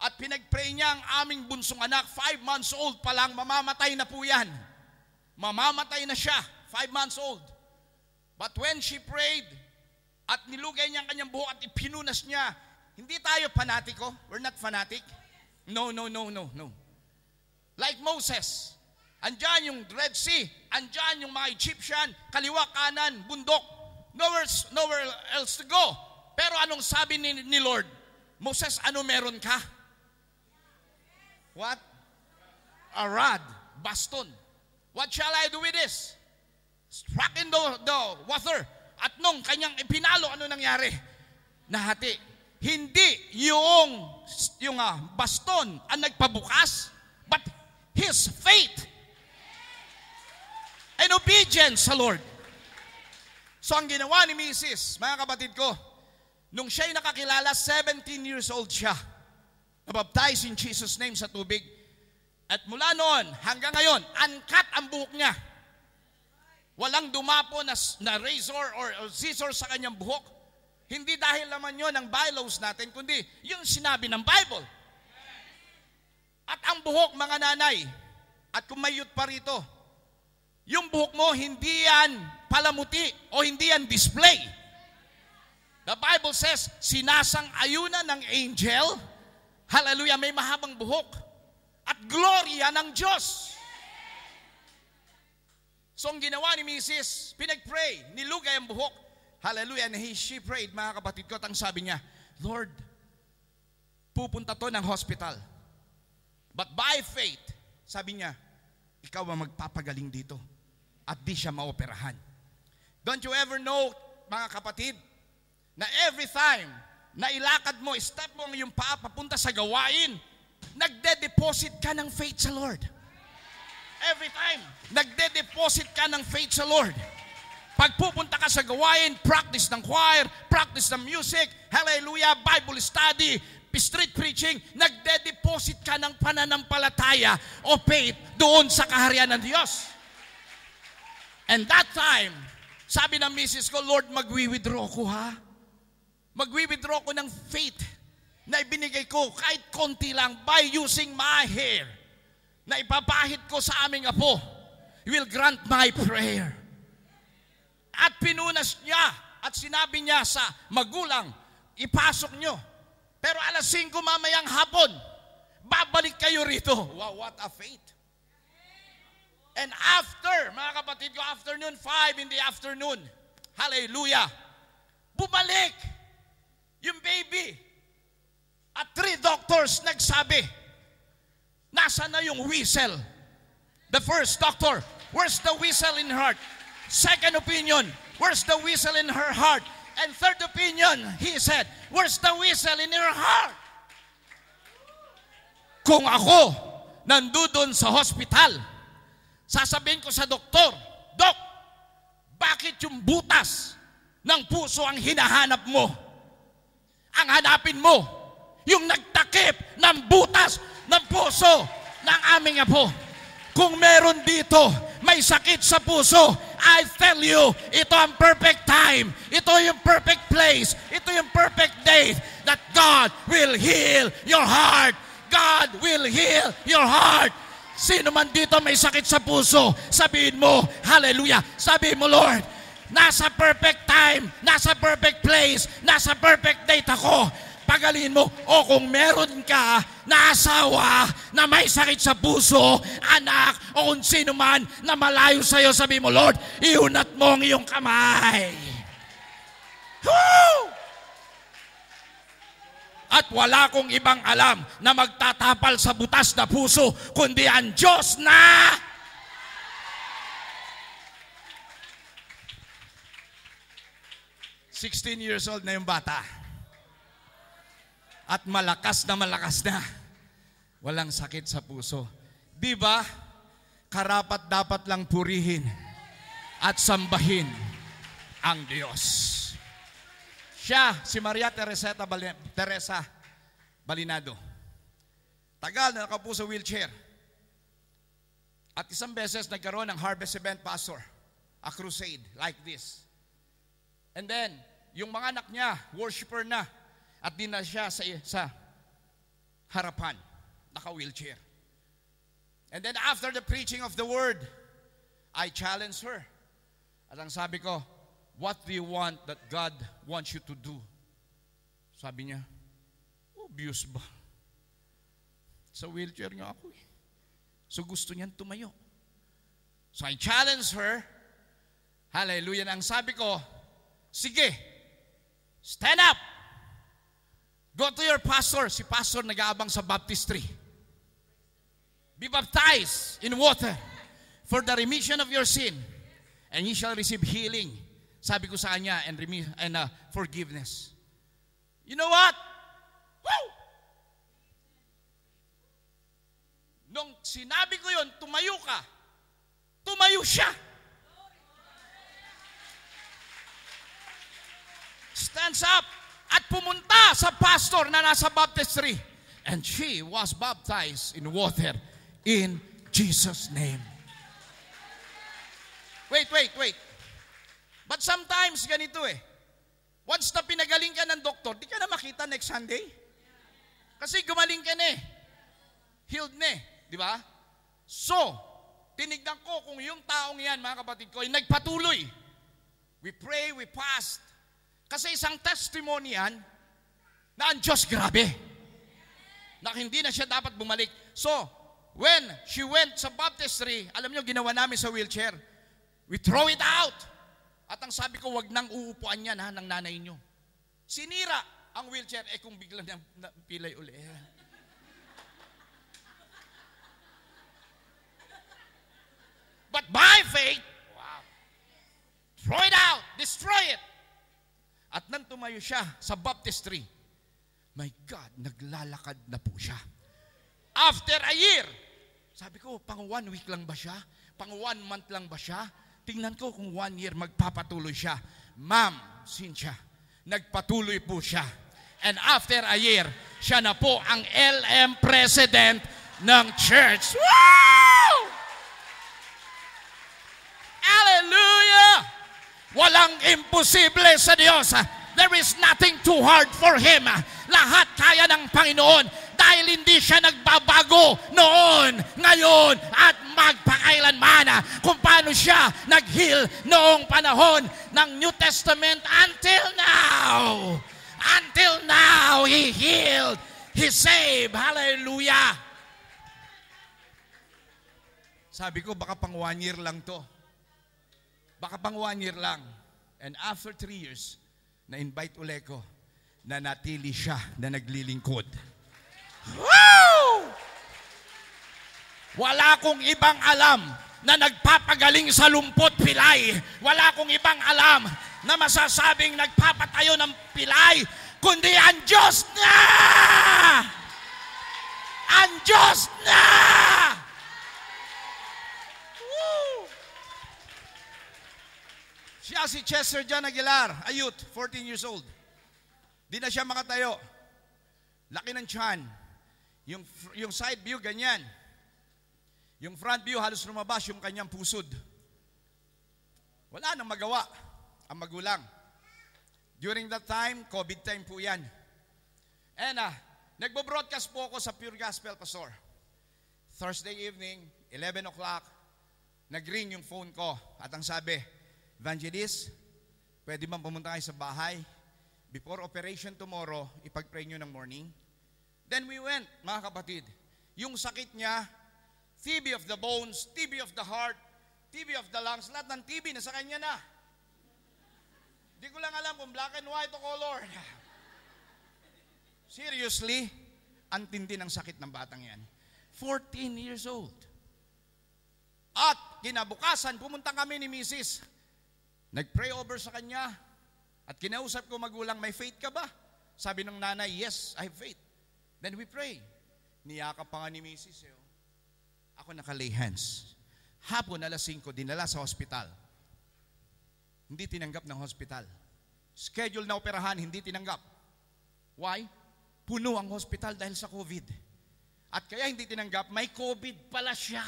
at pinag-pray niya ang aming bunsong anak, 5 months old pa lang, mamamatay na po yan. Mamamatay na siya, 5 months old. But when she prayed at nilugay niya ang kanyang buhok at ipinunas niya, hindi tayo fanatiko. We're not fanatic. No. Like Moses, andyan yung Red Sea, andyan yung mga Egyptian, kaliwa, kanan, bundok, nowhere else to go. Pero anong sabi ni Lord? Moses, ano meron ka? What? A rod, baston. What shall I do with this? Struck in the water. At nung kanyang ipinalo, ano nangyari? Nahati. Hindi yung baston ang nagpabukas, but his faith and obedience sa Lord. So ang ginawa ni Mrs., mga kapatid ko, nung siya'y nakakilala, 17 years old siya, nabaptize in Jesus' name sa tubig. At mula noon hanggang ngayon, uncut ang buhok niya. Walang dumapo na razor or scissor sa kanyang buhok. Hindi dahil naman yun ang bylaws natin, kundi yung sinabi ng Bible. At ang buhok, mga nanay, at kung may youth pa rito, yung buhok mo, hindi yan palamuti o hindi yan display. The Bible says, sinasang-ayunan ng angel, hallelujah, may mahabang buhok, at gloria ng Diyos. So ang ginawa ni Mrs., pinag-pray, nilugay ang buhok, hallelujah, and she prayed, mga kapatid ko, at ang sabi niya, Lord, pupunta to ng hospital. But by faith, sabi niya, ikaw ang magpapagaling dito at di siya maoperahan. Don't you ever know, mga kapatid, na every time na ilakad mo, step mo ang iyong paa papunta sa gawain, nagde-deposit ka ng faith sa Lord. Every time, nagde-deposit ka ng faith sa Lord. Pag pupunta ka sa gawain, practice ng choir, practice ng music, hallelujah, Bible study, street preaching, nagde-deposit ka ng pananampalataya o faith doon sa kaharian ng Diyos. And that time, sabi ng misis ko, Lord, magwi-withdraw ko ha. Magwi-withdraw ko ng faith na ibinigay ko kahit konti lang by using my hair na ipapahid ko sa aming apo. He will grant my prayer. At pinunas niya at sinabi niya sa magulang, ipasok nyo. Pero 5:00 mamayang hapon, babalik kayo rito. Wow, what a faith. And after, mga kapatid ko, afternoon, 5 in the afternoon, hallelujah, bumalik yung baby. At 3 doctors nagsabi, nasa na yung whistle? The first doctor, where's the whistle in her heart? Second opinion, where's the whistle in her heart? And third opinion, he said, where's the whistle in her heart? Kung ako nandun sa hospital, sasabihin ko sa doktor, Dok, bakit yung butas ng puso ang hinahanap mo? Ang hanapin mo, yung nagtakip ng butas ng puso ng aming apo. Kung meron dito, may sakit sa puso, I tell you, ito ang perfect time. Ito yung perfect place. Ito yung perfect date that God will heal your heart. God will heal your heart. Sino man dito may sakit sa puso, sabihin mo, hallelujah. Sabihin mo, Lord, nasa perfect time, nasa perfect place, nasa perfect date ako. Pagalingin mo, o kung meron ka na asawa na may sakit sa puso, anak, o kung sino man na malayo sa'yo, sabihin mo, Lord, iunat mo ang iyong kamay. Woo! At wala kong ibang alam na magtatapal sa butas na puso, kundi ang Diyos na 16 years old na yung bata. At malakas na. Walang sakit sa puso. Di ba? Karapat dapat lang purihin at sambahin ang Diyos. Siya, si Maria Teresa Balinado. Tagal na nakapo sa wheelchair. At isang beses nagkaroon ng harvest event, pastor. A crusade like this. And then, yung mga anak niya, worshiper na. At di na siya sa harapan, naka-wheelchair. And then after the preaching of the word, I challenged her. At ang sabi ko, what do you want that God wants you to do? Sabi niya, obvious ba? Sa wheelchair nga ako eh. So gusto niyan tumayo. So I challenged her. Hallelujah. Ang sabi ko, sige, stand up. Go to your pastor. Si pastor nag-aabang sa baptistry. Be baptized in water for the remission of your sin, and ye shall receive healing. Sabi ko sa kanya, and forgiveness. You know what? Woo! Nung sinabi ko yun, tumayo ka. Tumayo siya. Stands up. At pumunta sa pastor na nasa baptistry. And she was baptized in water in Jesus' name. Wait. But sometimes ganito eh. Once na pinagaling ka ng doktor, di ka na makita next Sunday. Kasi gumaling ka na eh. Healed na eh. Di ba? So, tinignan ko kung yung taong yan, mga kapatid ko, ay nagpatuloy. We pray, we fast. Kasi isang testimony yan na ang Diyos grabe. Na hindi na siya dapat bumalik. So, when she went sa baptistry, alam niyo, ginawa namin sa wheelchair, we throw it out. At ang sabi ko, wag nang uupuan yan ha, ng nanay niyo. Sinira ang wheelchair, kung biglang pilay uli. But by faith, wow, throw it out, destroy it. At nang tumayo siya sa baptistry, my God, naglalakad na po siya. After a year, sabi ko, pang 1 week lang ba siya? Pang 1 month lang ba siya? Tingnan ko kung 1 year magpapatuloy siya. Ma'am, Cynthia, nagpatuloy po siya. And after a year, siya na po ang LM president ng church. Wow! Hallelujah! Walang imposible sa Diyos. There is nothing too hard for Him. Lahat kaya ng Panginoon dahil hindi siya nagbabago noon, ngayon, at magpakailanman. Kung paano siya nag-heal noong panahon ng New Testament until now. Until now, He healed. He saved. Hallelujah. Sabi ko, baka pang 1 year lang to. Baka pang 1 year lang. And after 3 years, na-invite uli ko na natili siya na naglilingkod. Wow! Wala akong ibang alam na nagpapagaling sa lumpot pilay. Wala akong ibang alam na masasabing nagpapatayo ng pilay, kundi ang Diyos na! Ang Diyos na! Siya si Chester John Aguilar, a youth, 14 years old. Di na siya makatayo. Laki ng tiyan. Yung side view, ganyan. Yung front view, halos lumabas yung kanyang pusod. Wala nang magawa ang magulang. During that time, COVID time po yan. And nagbo-broadcast po ako sa Pure Gospel, Pastor. Thursday evening, 11 o'clock, nag-ring yung phone ko. At ang sabi, Evangelist, pwede bang pumunta kayo sa bahay? Before operation tomorrow, ipag-pray nyo ng morning. Then we went, mga kapatid. Yung sakit niya, TB of the bones, TB of the heart, TB of the lungs, lahat ng TB na sa kanya na. Di ko lang alam kung black and white o color. Seriously, ang tindi ng sakit ng batang yan. 14 years old. At kinabukasan, pumunta kami ni Mrs. Nag-pray over sa kanya. At kinausap ko magulang, may faith ka ba? Sabi ng nanay, yes, I have faith. Then we pray. Niyakap pa nga ni Mrs. Ako nakalay hands. Hapon, alas 5, dinala sa hospital. Hindi tinanggap ng hospital. Schedule na operahan, hindi tinanggap. Why? Puno ang hospital dahil sa COVID. At kaya hindi tinanggap, may COVID pala siya.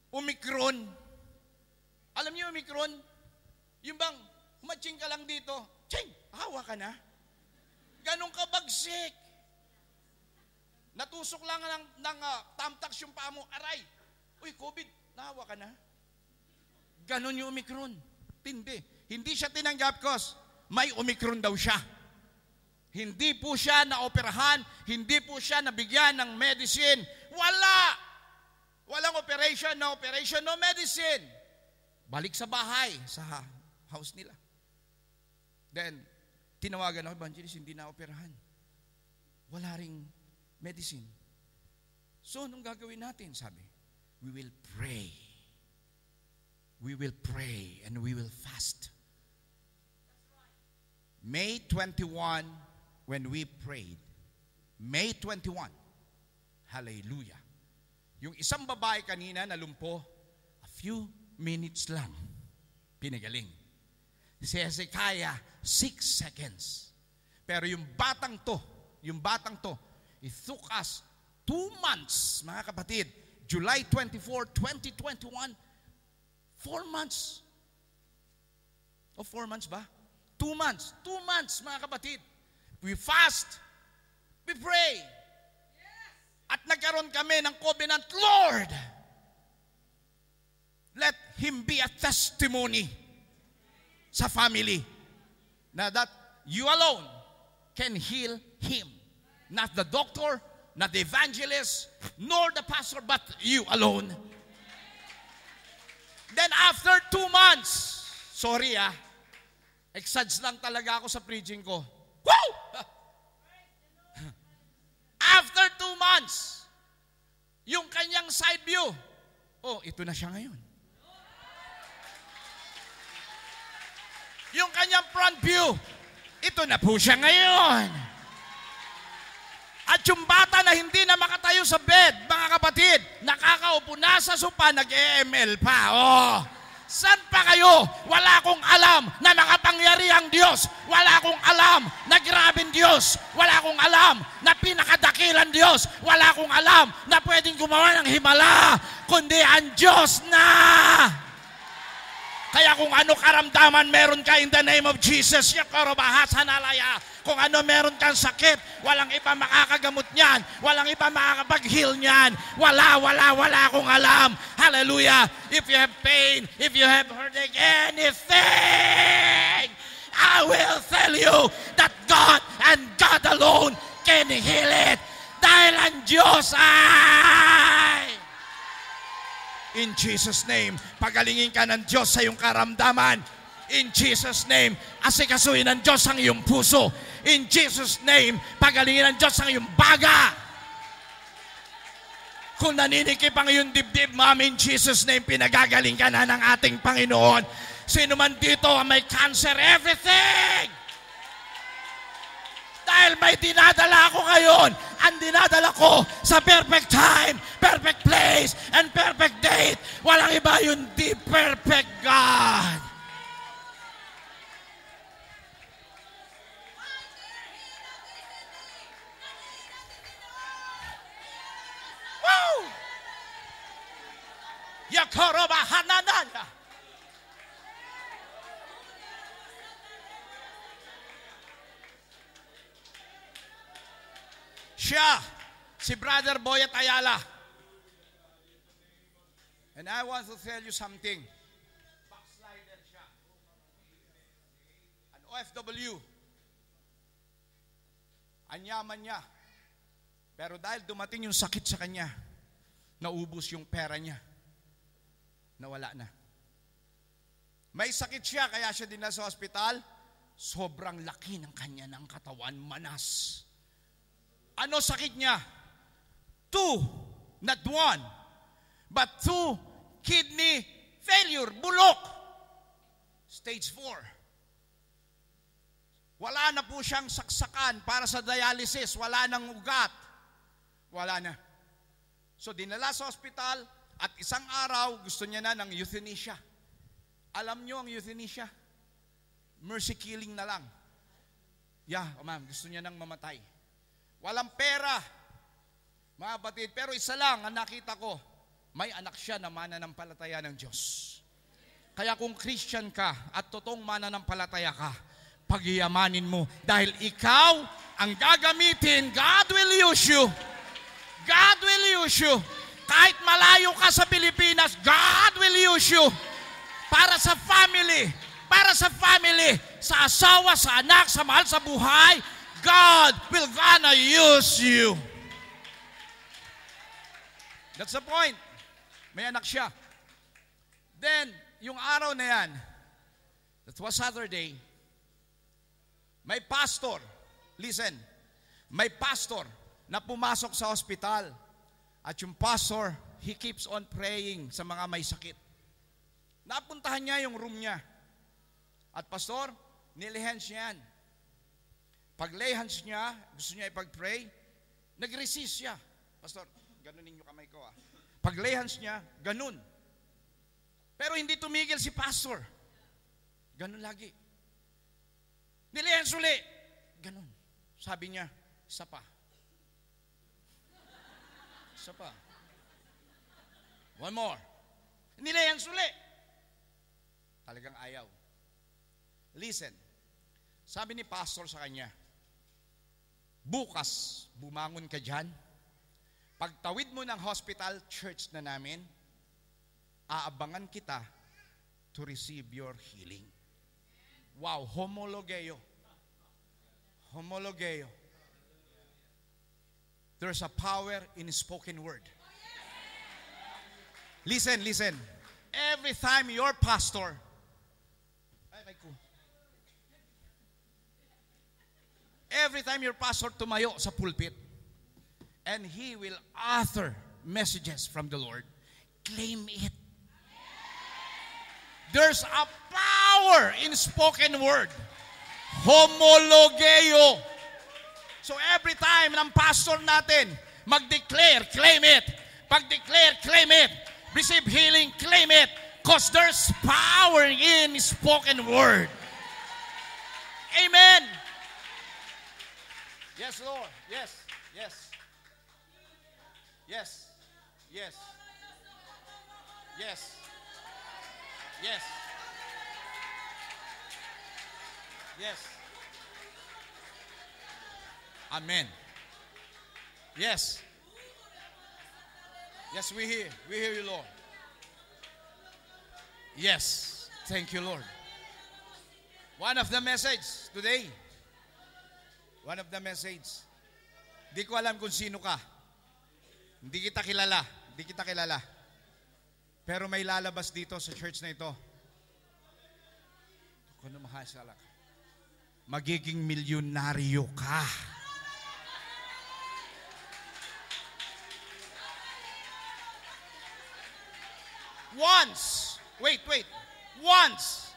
Omicron. Alam niyo Omicron? Yung bang, matching ka lang dito, ching, hawa ka na. Ganong kabagsik. Natusok lang ng tamtax yung paa mo, aray. Uy, COVID, nahawa ka na. Ganon yung Omicron. Tindi. Hindi siya tinanggap cause may Omicron daw siya. Hindi po siya naoperahan, hindi po siya nabigyan ng medicine. Wala! Walang operation, no medicine. Balik sa bahay, sa house nila. Then, tinawagan ako, Evangelist, hindi na operahan. Wala ring medicine. So, anong gagawin natin? Sabi, we will pray. We will pray and we will fast. May 21, when we prayed, May 21, hallelujah. Yung isang babae kanina na lumpo, a few minutes lang, pinagaling. Si Hezekiah, 6 seconds. Pero yung batang to, it took us 2 months, mga kapatid. July 24, 2021, 4 months. O 4 months ba? 2 months. 2 months, mga kapatid. We fast. We pray. At nagkaroon kami ng covenant, Lord, let him be a testimony sa family na that you alone can heal him. Not the doctor, not the evangelist, nor the pastor, but you alone. Then after 2 months, sorry exads lang talaga ako sa preaching ko. Woo! After 2 months, yung kanyang side view, ito na siya ngayon. Yung kanyang front view, ito na po siya ngayon. At yung bata na hindi na makatayo sa bed, mga kapatid, nakakaupo na sa sopa, nag-EML pa. Saan pa kayo? Wala akong alam na makapangyarihang Diyos. Wala akong alam na grabing Diyos. Wala akong alam na pinakadakilan Diyos. Wala akong alam na pwedeng gumawa ng himala, kundi ang Diyos na. Kaya kung ano karamdaman meron ka in the name of Jesus, kung ano meron kang sakit, walang iba makakagamot niyan, walang iba makakapag-heal niyan. Wala akong alam. Hallelujah. If you have pain, if you have heartache, anything, I will tell you that God and God alone can heal it. Dahil ang Diyos ay... In Jesus' name, pagalingin ka ng Diyos sa iyong karamdaman. In Jesus' name, asikasuhin ng Diyos ang iyong puso. In Jesus' name, pagalingin ng Diyos ang iyong baga. Kung naninikip ang iyong dibdib, Ma'am, in Jesus' name, pinagagaling ka na ng ating Panginoon. Sino man dito ang may cancer, everything! Dahil may dinadala ako ngayon. Ang dinadala ko sa perfect time, perfect place, and perfect date. Walang iba yun, the perfect God. Woo! Yakoroba Hanananda. Siya Si Brother Boyet Ayala. And I want to tell you something. Backslider siya. An OFW. Anyaman niya. Pero dahil dumating yung sakit sa kanya, naubos yung pera niya. Nawala na. May sakit siya, kaya siya dinala sa hospital. Sobrang laki ng kanya ng katawan, manas. Ano sakit niya? 2, not 1, but 2 kidney failure, bulok. Stage 4. Wala na po siyang saksakan para sa dialysis. Wala nang ugat. Wala na. So dinala sa hospital at isang araw gusto niya na ng euthanasia. Alam niyo ang euthanasia? Mercy killing na lang. Ma'am, gusto niya nang mamatay. Walang pera. Mga kapatid, pero isa lang ang nakita ko. May anak siya na mananampalataya ng Diyos. Kaya kung Christian ka at totoong mananampalataya ka, pagyamanin mo dahil ikaw ang gagamitin. God will use you. God will use you. Kahit malayo ka sa Pilipinas, God will use you. Para sa family, sa asawa, sa anak, sa mahal sa buhay, God will gonna use you. That's the point. May anak siya. Then, yung araw na yan, that was Saturday, may pastor, listen, may pastor na pumasok sa hospital. At yung pastor, he keeps on praying sa mga may sakit. Napuntahan niya yung room niya. At pastor, nilay hands niya yan. Pag lay hands niya, gusto niya ipag-pray, nag-resist siya. Pastor, ganunin yung kamay ko Pag lay hands niya, ganun. Pero hindi tumigil si pastor. Ganun lagi. Nilay hands uli. Ganun. Sabi niya, isa pa. Isa pa. One more. Nilay hands uli. Talagang ayaw. Listen. Sabi ni pastor sa kanya, bukas, bumangon ka dyan. Pagtawid mo ng hospital church na namin, aabangan kita to receive your healing. Wow, homologeo. Homologeo. There's a power in spoken word. Listen, listen. Every time your pastor, every time your pastor tumayo sa pulpit, and he will author messages from the Lord, claim it. There's a power in spoken word. Homologeo. So every time ng pastor natin mag-declare, claim it. Pag-declare, claim it. Receive healing, claim it. Because there's power in spoken word. Amen. Yes, Lord. Yes. Yes. Yes. Yes. Yes. Yes. Yes. Amen. Yes. Yes, we hear. We hear you, Lord. Yes. Thank you, Lord. One of the message today. One of the message. Di ko alam kung sino ka. Hindi kita kilala. Hindi kita kilala. Pero may lalabas dito sa church na ito. Kung mahasala ka. Magiging milyonaryo ka. Once, wait, once,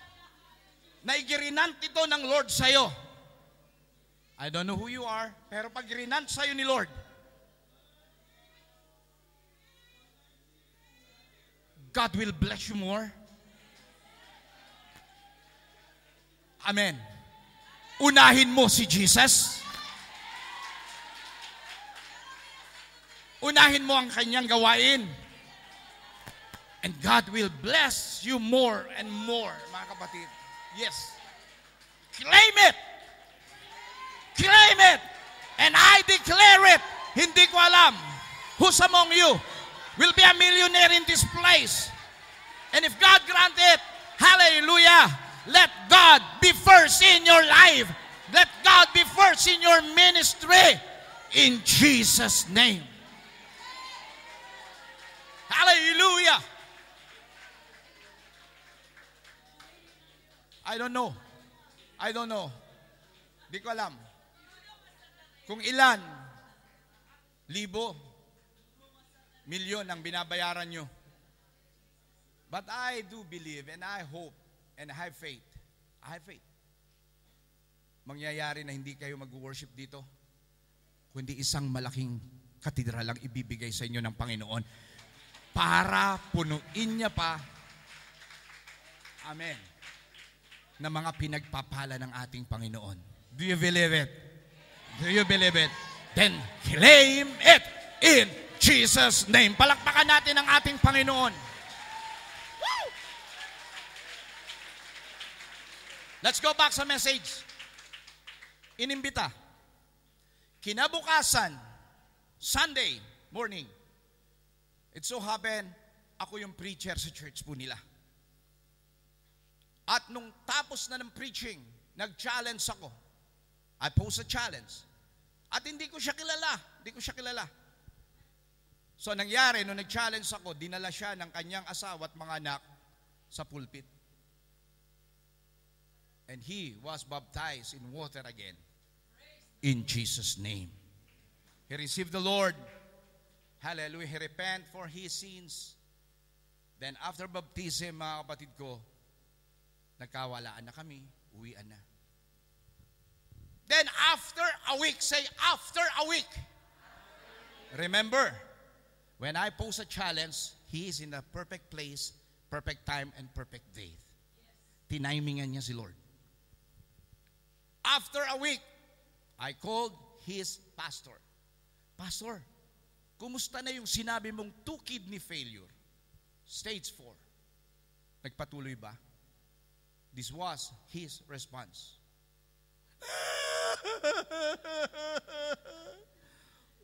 naigirinant ito ng Lord sa'yo. I don't know who you are, pero pag girinant sa'yo ni Lord, God will bless you more. Amen. Unahin mo si Jesus. Unahin mo ang kanyang gawain. And God will bless you more and more, mga kapatid. Yes. Claim it. Claim it. And I declare it Hindi ko alam who's among you will be a millionaire in this place. And if God grant it, hallelujah, let God be first in your life. Let God be first in your ministry. In Jesus' name. Hallelujah. I don't know. Di ko alam. Kung ilan, libo, milyon ang binabayaran nyo. But I do believe and I hope and I have faith. Mangyayari na hindi kayo mag-worship dito, kundi isang malaking katedral ang ibibigay sa inyo ng Panginoon para punuin niya pa, amen, na mga pinagpapala ng ating Panginoon. Do you believe it? Do you believe it? Then claim it in Jesus' name. Palakpakan natin ang ating Panginoon. Woo! Let's go back sa message. Inimbita. Kinabukasan, Sunday morning, it so happened, ako yung preacher sa church po nila. At nung tapos na ng preaching, nag-challenge ako. I posed a challenge. At hindi ko siya kilala. So nangyari, nung nag-challenge ako, dinala siya ng kanyang asawa at mga anak sa pulpit. And he was baptized in water again. In Jesus' name. He received the Lord. Hallelujah. He repent for his sins. Then after baptism, mga kapatid ko, nagkawalaan na kami, uwian na. Then after a week, say after a week. Remember, when I pose a challenge, he is in the perfect place, perfect time, and perfect day. Tinimingan niya si Lord. After a week, I called his pastor. Pastor, kumusta na yung sinabi mong 2 kidney failure? Stage 4. Nagpatuloy ba? This was his response.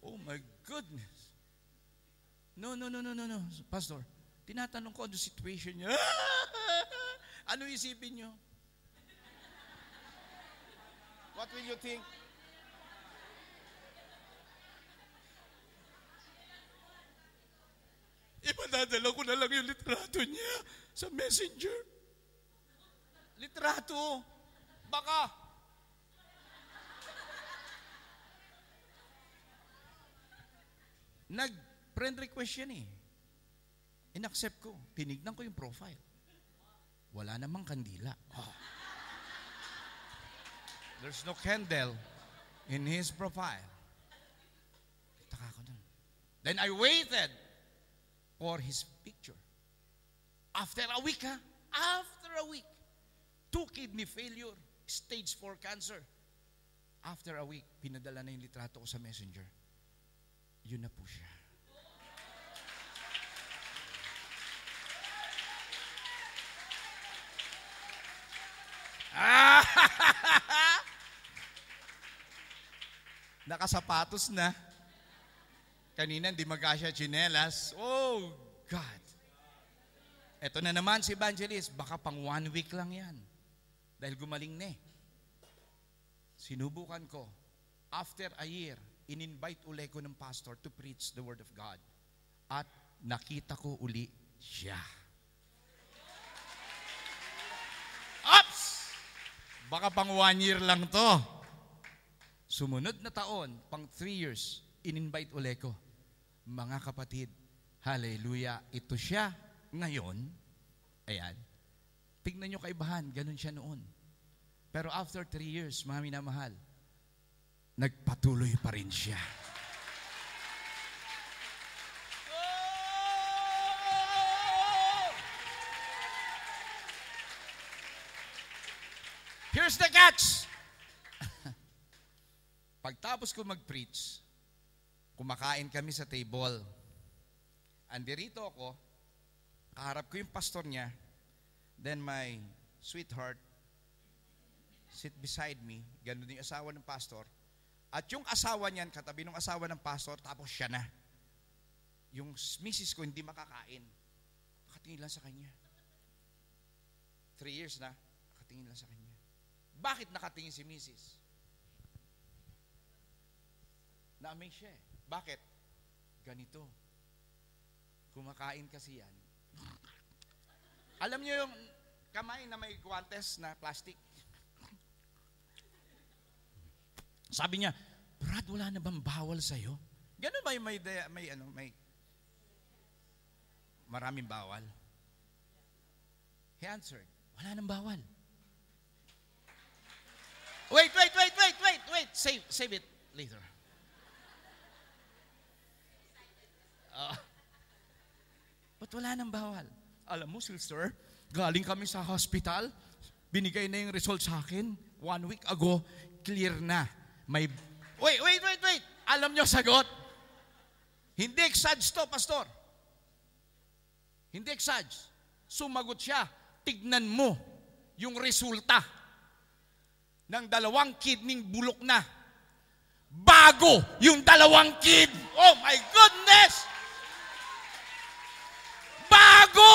Oh my goodness. No. Pastor, tinatanong ko ano situation niya. Ano isipin niyo? What will you think? Ipadadala ko na lang yung litrato niya sa messenger. Litrato. Baka. Nag-friend request yan eh. In-accept ko. Tinignan ko yung profile. Wala namang kandila. Oh. There's no candle in his profile. Taka ko dun. Then I waited for his picture. After a week, After a week. 2 kidney failure. Stage 4 cancer. After a week, pinadala na yung litrato ko sa messenger. Yun na po siya. Nakasapatos na. Kanina hindi magkasya tsinelas. Oh, God. Eto na naman si Evangelist. Baka pang 1 week lang yan. Dahil gumaling na eh. Sinubukan ko. After a year, in-invite uli ko ng pastor to preach the Word of God. At nakita ko uli siya. Ops! Baka pang 1 year lang to. Sumunod na taon, pang 3 years, in-invite uli ko. Mga kapatid, hallelujah, ito siya ngayon. Ayan. Tignan nyo kaibahan, ganun siya noon. Pero after 3 years, mga minamahal, nagpatuloy pa rin siya. Here's the catch. Pagtapos ko mag-preach, kumakain kami sa table. Andirito ako, kaharap ko yung pastor niya, then my sweetheart sit beside me, ganun yung asawa ng pastor, At yung asawa niyan, katabi ng asawa ng pastor, tapos siya na. Yung misis ko hindi makakain. Nakatingin lang sa kanya. 3 years na, nakatingin lang sa kanya. Bakit nakatingin si misis? Na-amaze siya eh. Bakit? Ganito. Kumakain kasi yan. Alam niyo yung kamay na may guantes na plastic? Sabi niya, Brad, wala na bang bawal sa'yo? Ganun ba yung may maraming bawal? He answered, wala nang bawal. Wait. Save it later. Ba't wala nang bawal? Alam mo, sister, galing kami sa hospital, binigay na yung result sa akin, 1 week ago, clear na. May... Wait. Alam nyo sagot? Hindi exage to, pastor. Hindi exage. Sumagot siya, tignan mo yung resulta ng 2 kidney bulok na. Bago yung 2 kid. Oh my goodness! Bago!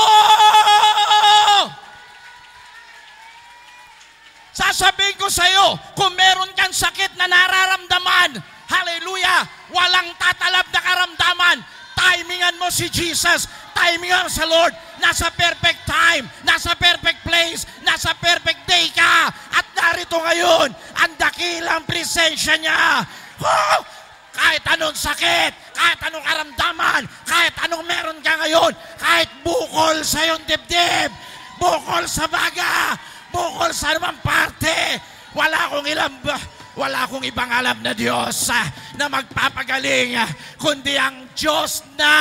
Sasabihin ko sa iyo, kung meron kang sakit na nararamdaman, hallelujah, walang tatalab na karamdaman, timingan mo si Jesus, timingan mo sa Lord, nasa perfect time, nasa perfect place, nasa perfect day ka, at narito ngayon, ang dakilang presensya niya. Woo! Kahit anong sakit, kahit anong karamdaman, kahit anong meron ka ngayon, kahit bukol sa iyong dibdib, bukol sa baga, bukol sa anumang parte, wala akong ibang alam na Diyos na magpapagaling, kundi ang Diyos na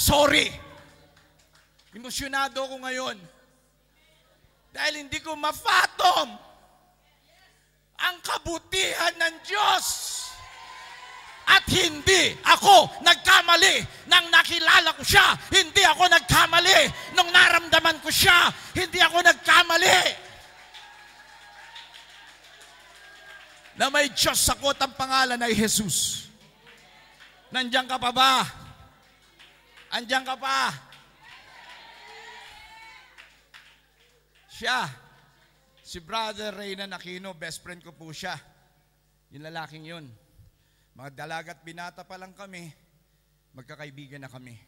sorry. Emosyonado ako ngayon. Dahil hindi ko ma-fathom ang kabutihan ng Diyos. At hindi ako nagkamali nang nakilala ko siya. Hindi ako nagkamali nung naramdaman ko siya. Hindi ako nagkamali na may Diyos sakot ang pangalan ay Jesus. Nandiyan ka pa ba? Andiyan ka pa? Siya, si Brother Reynan Aquino, best friend ko po siya. Yung lalaking yun. Mga dalagat binata pa lang kami, magkakaibigan na kami.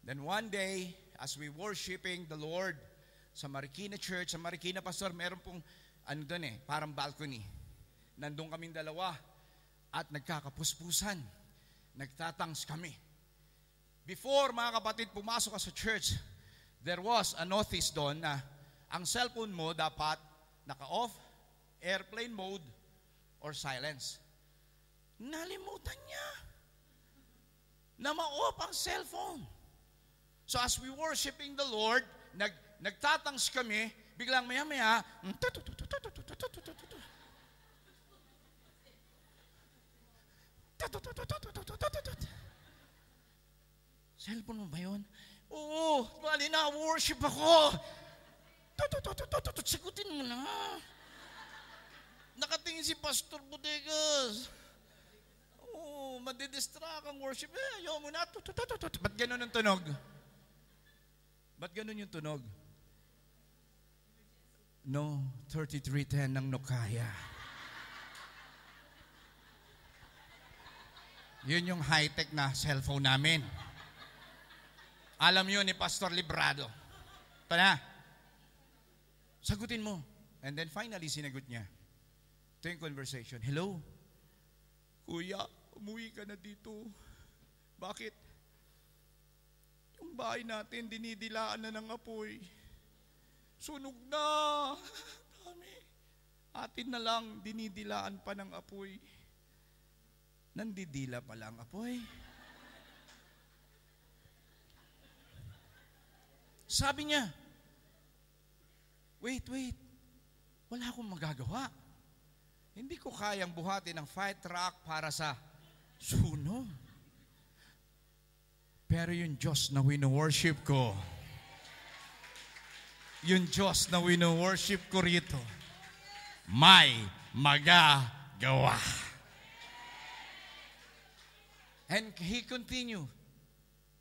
Then one day, as we worshiping the Lord sa Marikina Church, sa Marikina Pastor, meron pong, parang balcony. Nandun kaming dalawa at nagkakapuspusan. Nagtatangs kami. Before, mga kapatid, pumasok ka sa church, there was a notice doon na ang cellphone mo dapat naka-off, airplane mode, or silence. Nalimutan niya na ma-off ang cellphone. So as we worshiping the Lord, nagtatangs kami, biglang maya-maya, cellphone mo ba yun? Oo, bali na, worship ako. Sagutin mo na. Nakatingin si Pastor Bodegas. Oo, madidistract ang worship. Ayaw mo na. Ba't ganun ang tunog? Ba't ganun yung tunog? No, 3310 ng Nokaya. Yun yung high-tech na cellphone namin. Alam yun ni Pastor Librado. Ito na. Sagutin mo. And then finally, sinagot niya. Ito yung conversation. Hello? Kuya, umuwi ka na dito. Bakit? Yung bahay natin, dinidilaan na ng apoy. Sunog na. Dami. Atin na lang, dinidilaan pa ng apoy. Nandidila pala ang apoy. Sabi niya, wait, wala akong magagawa. Hindi ko kayang buhatin ng fire truck para sa Sunog. Pero yung Diyos na wino-worship ko, yung Diyos na wino-worship ko rito, may magagawa. And he continued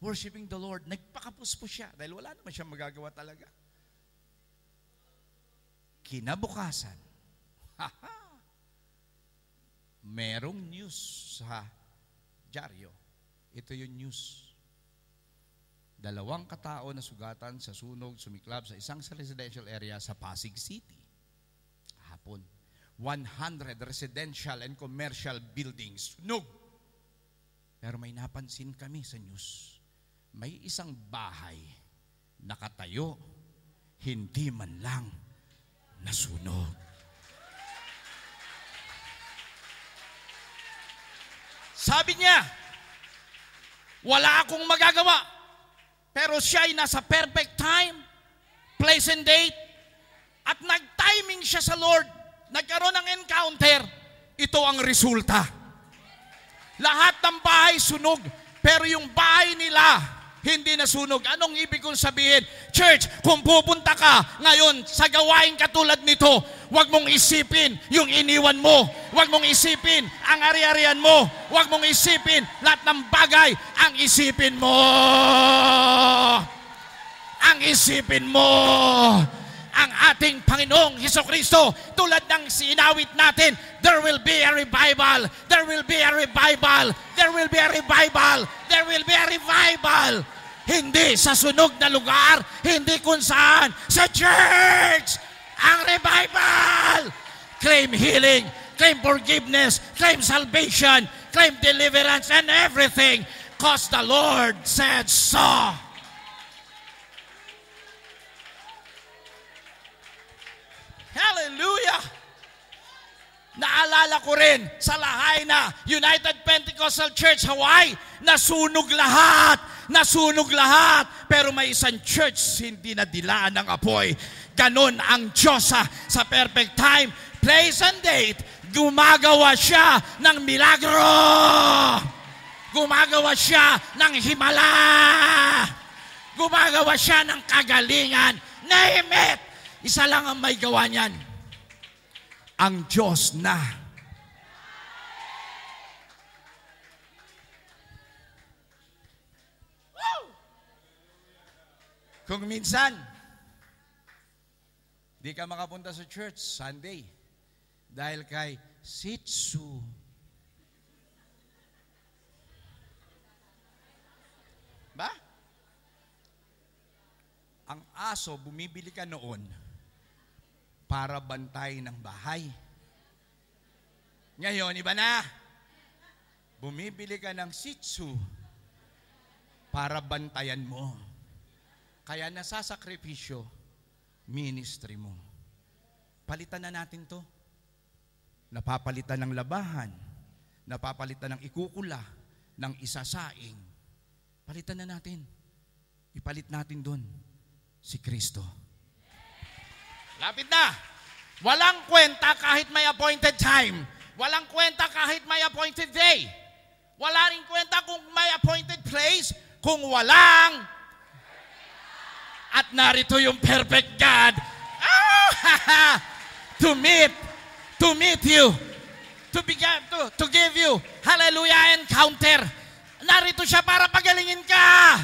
worshiping the Lord. Nagpakapos po siya dahil wala naman siya magagawa talaga. Kinabukasan, merong news sa dyaryo. Ito yung news. 2 katao na sugatan sa sunog, sumiklab sa isang residential area sa Pasig City. Hapon. 100 residential and commercial buildings sunog. Pero may napansin kami sa news. May isang bahay nakatayo, hindi man lang nasunog. Sabi niya, wala akong magagawa. Pero siya ay nasa perfect time, place and date, at nag-timing siya sa Lord. Nagkaroon ng encounter. Ito ang resulta. Lahat ng bahay sunog, pero yung bahay nila hindi nasunog. Anong ibig kong sabihin? Church, kung pupunta ka ngayon sa gawain katulad nito, huwag mong isipin yung iniwan mo. Huwag mong isipin ang ari-arian mo. Huwag mong isipin lahat ng bagay. Ang isipin mo. Ang isipin mo. Ang ating Panginoong Hesukristo, tulad ng sinawit natin, there will be a revival. There will be a revival. There will be a revival. There will be a revival. Hindi sa sunog na lugar, hindi kung saan, sa church. Ang revival. Claim healing, claim forgiveness, claim salvation, claim deliverance and everything. Because the Lord said so. Hallelujah! Naalala ko rin sa Lahaina United Pentecostal Church, Hawaii, nasunog lahat. Nasunog lahat. Pero may isang church hindi nadilaan ng apoy. Ganon ang Diyos sa perfect time, place and date. Gumagawa siya ng milagro. Gumagawa siya ng himala. Gumagawa siya ng kagalingan. Name it! Isa lang ang may gawa niyan. Ang Diyos na. Woo! Kung minsan, di ka makapunta sa church Sunday dahil kay Shih Tzu. Ba? Ang aso, bumibili ka noon para bantay ng bahay. Ngayon, iba na. Bumibili ka ng Shih Tzu para bantayan mo. Kaya nasasakripisyo ministry mo. Palitan na natin to. Napapalitan ng labahan, napapalitan ng ikukula, ng isasaing. Palitan na natin. Ipalit natin doon si Kristo. Lapit na. Walang kwenta kahit may appointed time. Walang kwenta kahit may appointed day. Wala rin kwenta kung may appointed place, kung walang. At narito yung perfect God. Oh, to meet you, to give you, hallelujah, encounter. Narito siya para pagalingin ka.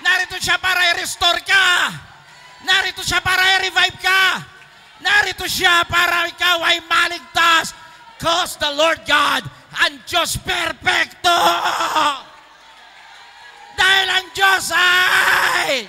Narito siya para i-restore ka. Narito siya para i-revive ka. Narito siya para ikaw ay maligtas. Because the Lord God, ang Diyos perfecto. Dahil ang Diyos ay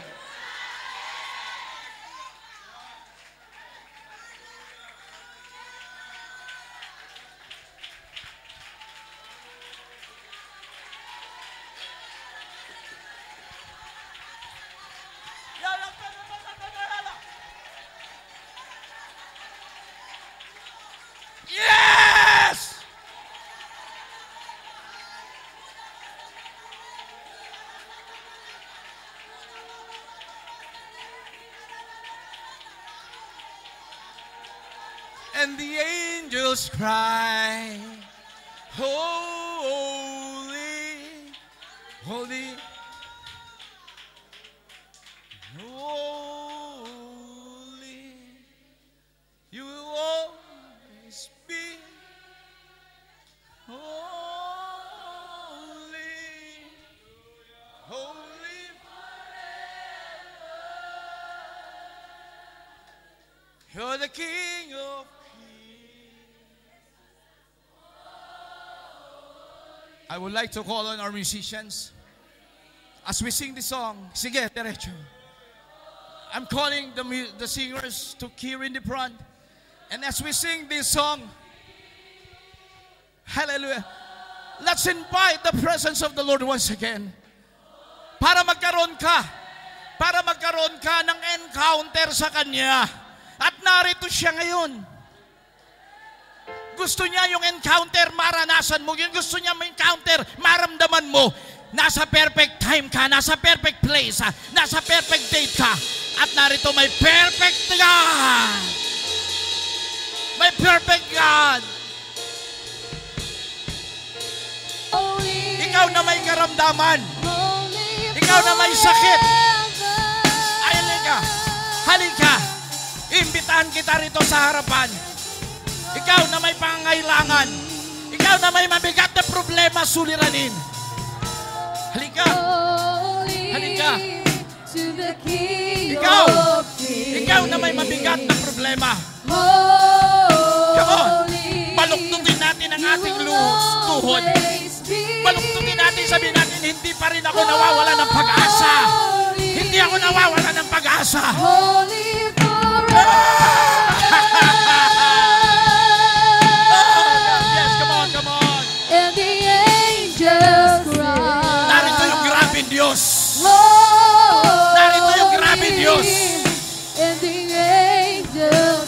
yes! And the angels cry, oh, oh. Holy. Holy. You will always be holy. Holy. You're the King of I would like to call on our musicians as we sing this song. Sige, derecho. I'm calling the singers to here in the front. And as we sing this song, hallelujah, let's invite the presence of the Lord once again. Para magkaroon ka ng encounter sa Kanya. At narito siya ngayon. Gusto niya yung encounter, maranasan mo. Yung gusto niya ma-encounter, maramdaman mo. Nasa perfect time ka, nasa perfect place, nasa perfect date ka. At narito may perfect God. May perfect God. Ikaw na may karamdaman. Ikaw na may sakit. Ay, halika. Imbitahan kita rito sa harapan. Ikaw na may pangangailangan. Ikaw na may mabigat na problema suliranin. Halika. Halika. Ikaw na may mabigat na problema. Come on. Baluktutin natin ang ating tuhod. Baluktutin natin, sabihin natin, hindi pa rin ako nawawala ng pag-asa. Hindi ako nawawala ng pag-asa. Narito yung grabe Diyos. Narito yung grabe Diyos.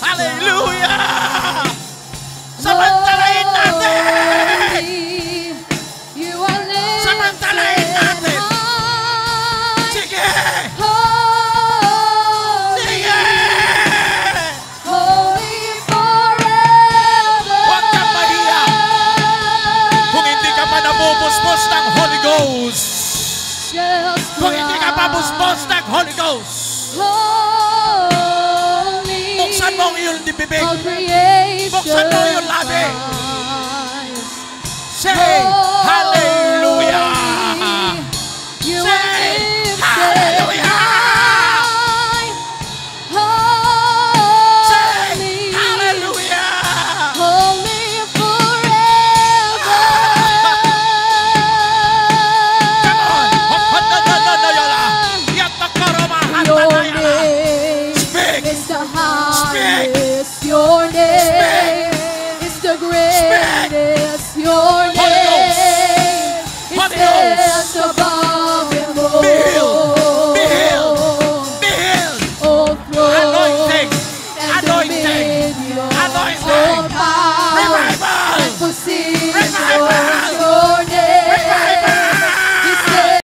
Hallelujah! Samantalain natin! Samantalain natin! Sige! Sige! Huwag kang mahiya kung hindi ka pa nabubusbos ng Holy Ghost. Kung hindi ka pa busbos ng Holy Ghost. Buksan mo ang iyong bibig. Buksan mo ang iyong labi. Say,